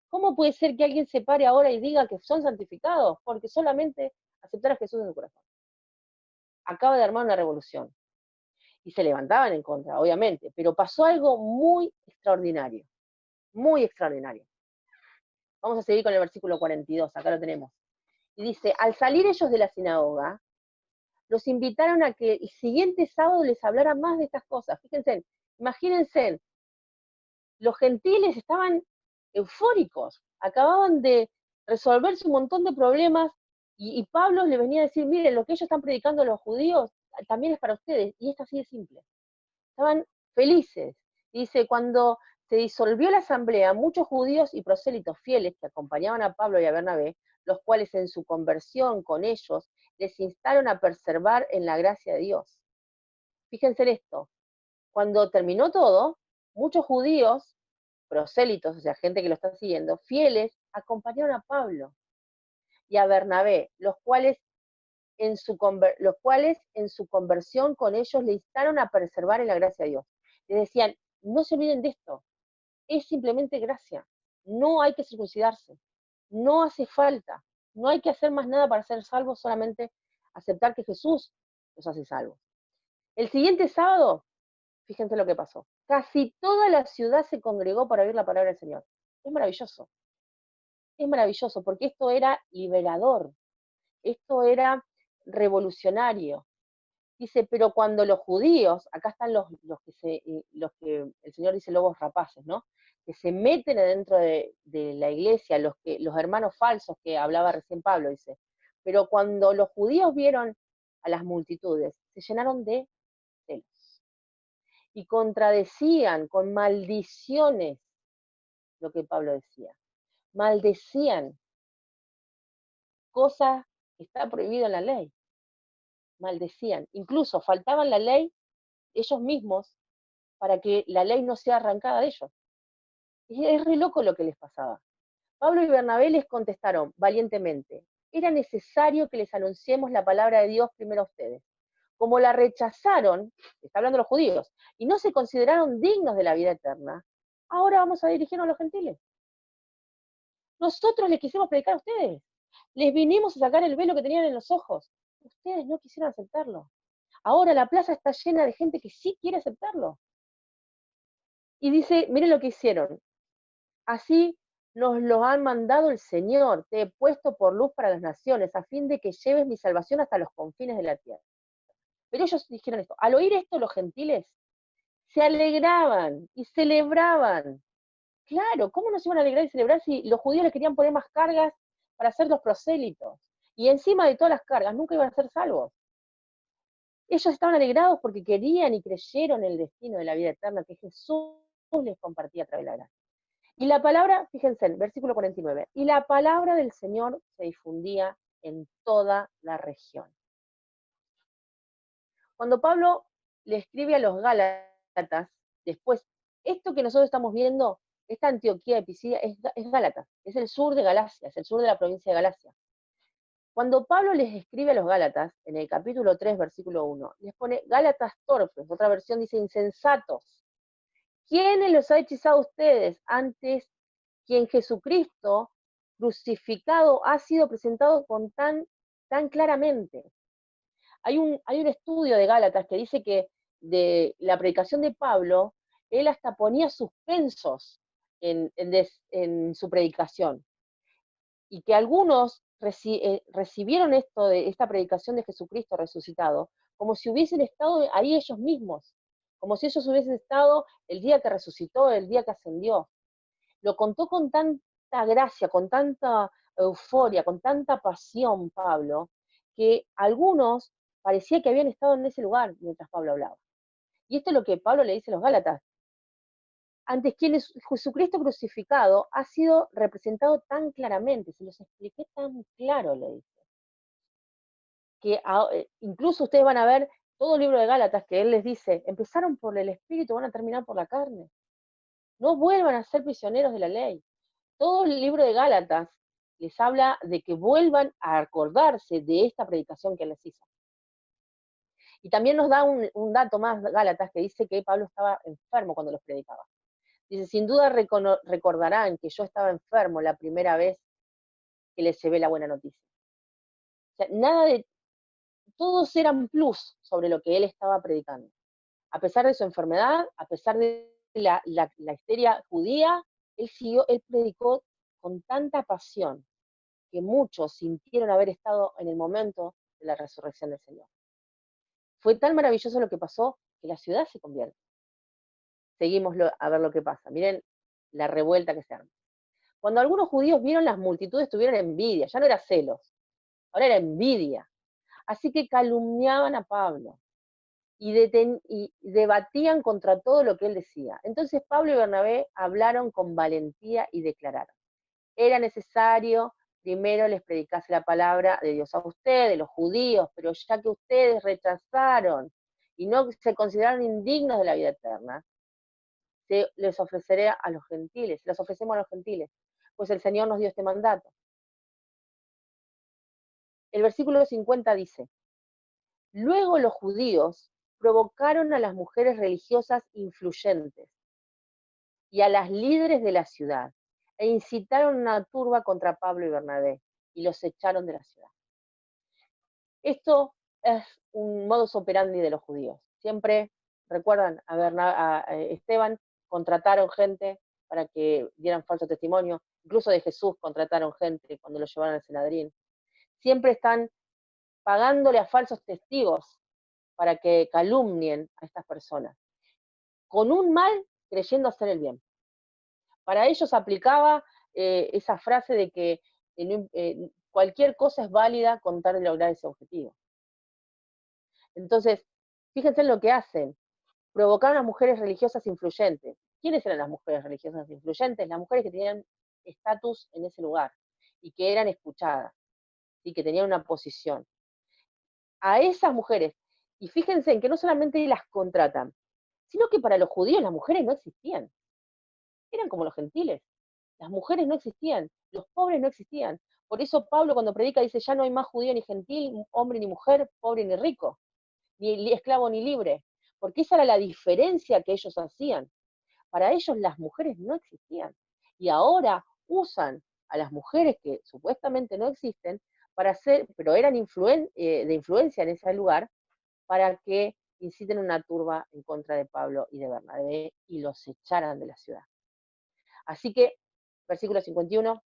¿Cómo puede ser que alguien se pare ahora y diga que son santificados? Porque solamente aceptar a Jesús en su corazón. Acaba de armar una revolución. Y se levantaban en contra, obviamente, pero pasó algo muy extraordinario, muy extraordinario. Vamos a seguir con el versículo 42, acá lo tenemos. Y dice, al salir ellos de la sinagoga, los invitaron a que el siguiente sábado les hablara más de estas cosas. Fíjense, imagínense, los gentiles estaban eufóricos, acababan de resolverse un montón de problemas y Pablo le venía a decir, miren, lo que ellos están predicando a los judíos también es para ustedes, y es así de simple. Estaban felices. Dice, cuando se disolvió la asamblea, muchos judíos y prosélitos fieles que acompañaban a Pablo y a Bernabé, los cuales en su conversión con ellos les instaron a perseverar en la gracia de Dios. Fíjense en esto, cuando terminó todo, muchos judíos, prosélitos, o sea, gente que lo está siguiendo, fieles, acompañaron a Pablo y a Bernabé, los cuales en su conversión con ellos le instaron a perseverar en la gracia de Dios. Les decían, no se olviden de esto, es simplemente gracia, no hay que circuncidarse, no hace falta, no hay que hacer más nada para ser salvos, solamente aceptar que Jesús nos hace salvos. El siguiente sábado, fíjense lo que pasó, casi toda la ciudad se congregó para oír la palabra del Señor. Es maravilloso, porque esto era liberador, esto era revolucionario. Dice, pero cuando los judíos, acá están los que el Señor dice lobos rapaces, ¿no? Que se meten adentro de la iglesia, los hermanos falsos que hablaba recién Pablo, dice. Pero cuando los judíos vieron a las multitudes, se llenaron de celos. Y contradecían con maldiciones lo que Pablo decía. Maldecían cosas que está prohibido en la ley. Maldecían. Incluso faltaban la ley ellos mismos para que la ley no sea arrancada de ellos. Y es re loco lo que les pasaba. Pablo y Bernabé les contestaron valientemente, era necesario que les anunciemos la palabra de Dios primero a ustedes. Como la rechazaron, está hablando de los judíos, y no se consideraron dignos de la vida eterna, ahora vamos a dirigirnos a los gentiles. Nosotros les quisimos predicar a ustedes. Les vinimos a sacar el velo que tenían en los ojos. Ustedes no quisieron aceptarlo. Ahora la plaza está llena de gente que sí quiere aceptarlo. Y dice, miren lo que hicieron. Así nos lo han mandado el Señor. Te he puesto por luz para las naciones, a fin de que lleves mi salvación hasta los confines de la tierra. Pero ellos dijeron esto. Al oír esto, los gentiles se alegraban y celebraban. Claro, ¿cómo no se iban a alegrar y celebrar si los judíos les querían poner más cargas para ser los prosélitos? Y encima de todas las cargas, nunca iban a ser salvos. Ellos estaban alegrados porque querían y creyeron en el destino de la vida eterna que Jesús les compartía a través de la gracia. Y la palabra, fíjense, en versículo 49, y la palabra del Señor se difundía en toda la región. Cuando Pablo le escribe a los Gálatas, después, esto que nosotros estamos viendo, esta Antioquía de Pisidia, es Gálatas, es el sur de Galacia, es el sur de la provincia de Galacia. Cuando Pablo les escribe a los Gálatas, en el capítulo 3, versículo 1, les pone Gálatas torpes, otra versión dice insensatos. ¿Quiénes los ha hechizado a ustedes antes quien Jesucristo crucificado ha sido presentado con tan claramente? Hay un estudio de Gálatas que dice que de la predicación de Pablo, él hasta ponía suspensos en su predicación, y que algunos recibieron esta predicación de Jesucristo resucitado como si hubiesen estado ahí ellos mismos, como si ellos hubiesen estado el día que resucitó, el día que ascendió. Lo contó con tanta gracia, con tanta euforia, con tanta pasión Pablo, que algunos parecía que habían estado en ese lugar mientras Pablo hablaba. Y esto es lo que Pablo le dice a los Gálatas. Ante quienes Jesucristo crucificado ha sido representado tan claramente, se los expliqué tan claro, le dice, que incluso ustedes van a ver todo el libro de Gálatas que él les dice, empezaron por el Espíritu, van a terminar por la carne. No vuelvan a ser prisioneros de la ley. Todo el libro de Gálatas les habla de que vuelvan a acordarse de esta predicación que él les hizo. Y también nos da un dato más, Gálatas, que dice que Pablo estaba enfermo cuando los predicaba. Dice, sin duda recordarán que yo estaba enfermo la primera vez que les llevé la buena noticia. O sea, nada de, todos eran plus sobre lo que él estaba predicando. A pesar de su enfermedad, a pesar de la histeria judía, él predicó con tanta pasión que muchos sintieron haber estado en el momento de la resurrección del Señor. Fue tan maravilloso lo que pasó que la ciudad se convierte. Seguimos a ver lo que pasa. Miren la revuelta que se arma. Cuando algunos judíos vieron las multitudes, tuvieron envidia, ya no era celos, ahora era envidia. Así que calumniaban a Pablo y debatían contra todo lo que él decía. Entonces Pablo y Bernabé hablaron con valentía y declararon, era necesario primero les predicase la palabra de Dios a ustedes, los judíos, pero ya que ustedes rechazaron y no se consideraron indignos de la vida eterna, les ofreceré a los gentiles, les ofrecemos a los gentiles, pues el Señor nos dio este mandato. El versículo 50 dice, luego los judíos provocaron a las mujeres religiosas influyentes y a las líderes de la ciudad, e incitaron una turba contra Pablo y Bernabé, y los echaron de la ciudad. Esto es un modus operandi de los judíos. Siempre, recuerdan, a Esteban contrataron gente para que dieran falso testimonio, incluso de Jesús contrataron gente cuando lo llevaron al Sanedrín. Siempre están pagándole a falsos testigos para que calumnien a estas personas, con un mal creyendo hacer el bien. Para ellos aplicaba esa frase de que cualquier cosa es válida con tal de lograr ese objetivo. Entonces, fíjense en lo que hacen. Provocaron a mujeres religiosas influyentes. ¿Quiénes eran las mujeres religiosas influyentes? Las mujeres que tenían estatus en ese lugar y que eran escuchadas y que tenían una posición. A esas mujeres, y fíjense en que no solamente las contratan, sino que para los judíos las mujeres no existían. eran como los gentiles. Las mujeres no existían, los pobres no existían. Por eso Pablo cuando predica dice, ya no hay más judío ni gentil, hombre ni mujer, pobre ni rico, ni esclavo ni libre, porque esa era la diferencia que ellos hacían. Para ellos las mujeres no existían. Y ahora usan a las mujeres que supuestamente no existen para hacer, pero eran de influencia en ese lugar, para que inciten una turba en contra de Pablo y de Bernabé y los echaran de la ciudad. Así que, versículo 51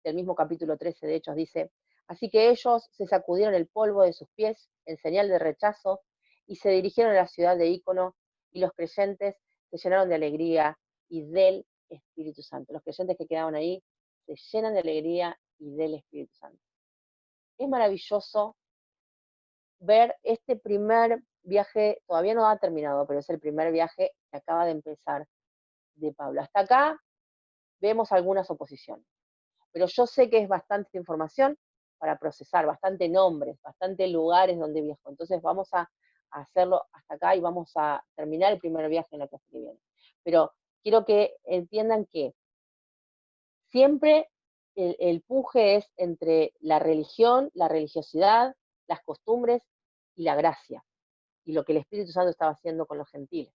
del mismo capítulo 13 de Hechos dice, así que ellos se sacudieron el polvo de sus pies en señal de rechazo y se dirigieron a la ciudad de Ícono, y los creyentes se llenaron de alegría y del Espíritu Santo. Los creyentes que quedaban ahí se llenan de alegría y del Espíritu Santo. Es maravilloso ver este primer viaje, todavía no ha terminado, pero es el primer viaje que acaba de empezar de Pablo. Hasta acá vemos algunas oposiciones, pero yo sé que es bastante información para procesar, bastante nombres, bastante lugares donde viajó. Entonces vamos a hacerlo hasta acá y vamos a terminar el primer viaje en la clase que viene. Pero quiero que entiendan que siempre el puje es entre la religión, la religiosidad, las costumbres y la gracia, y lo que el Espíritu Santo estaba haciendo con los gentiles,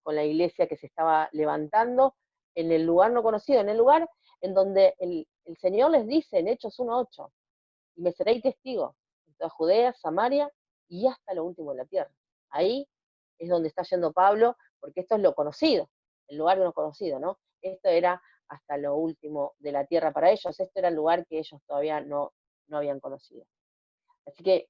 con la iglesia que se estaba levantando en el lugar no conocido, en el lugar en donde el Señor les dice en Hechos 1:8, y me seréis testigos en toda Judea, Samaria y hasta lo último de la tierra. Ahí es donde está yendo Pablo, porque esto es lo conocido, el lugar no conocido, ¿no? Esto era hasta lo último de la tierra para ellos, esto era el lugar que ellos todavía no habían conocido. Así que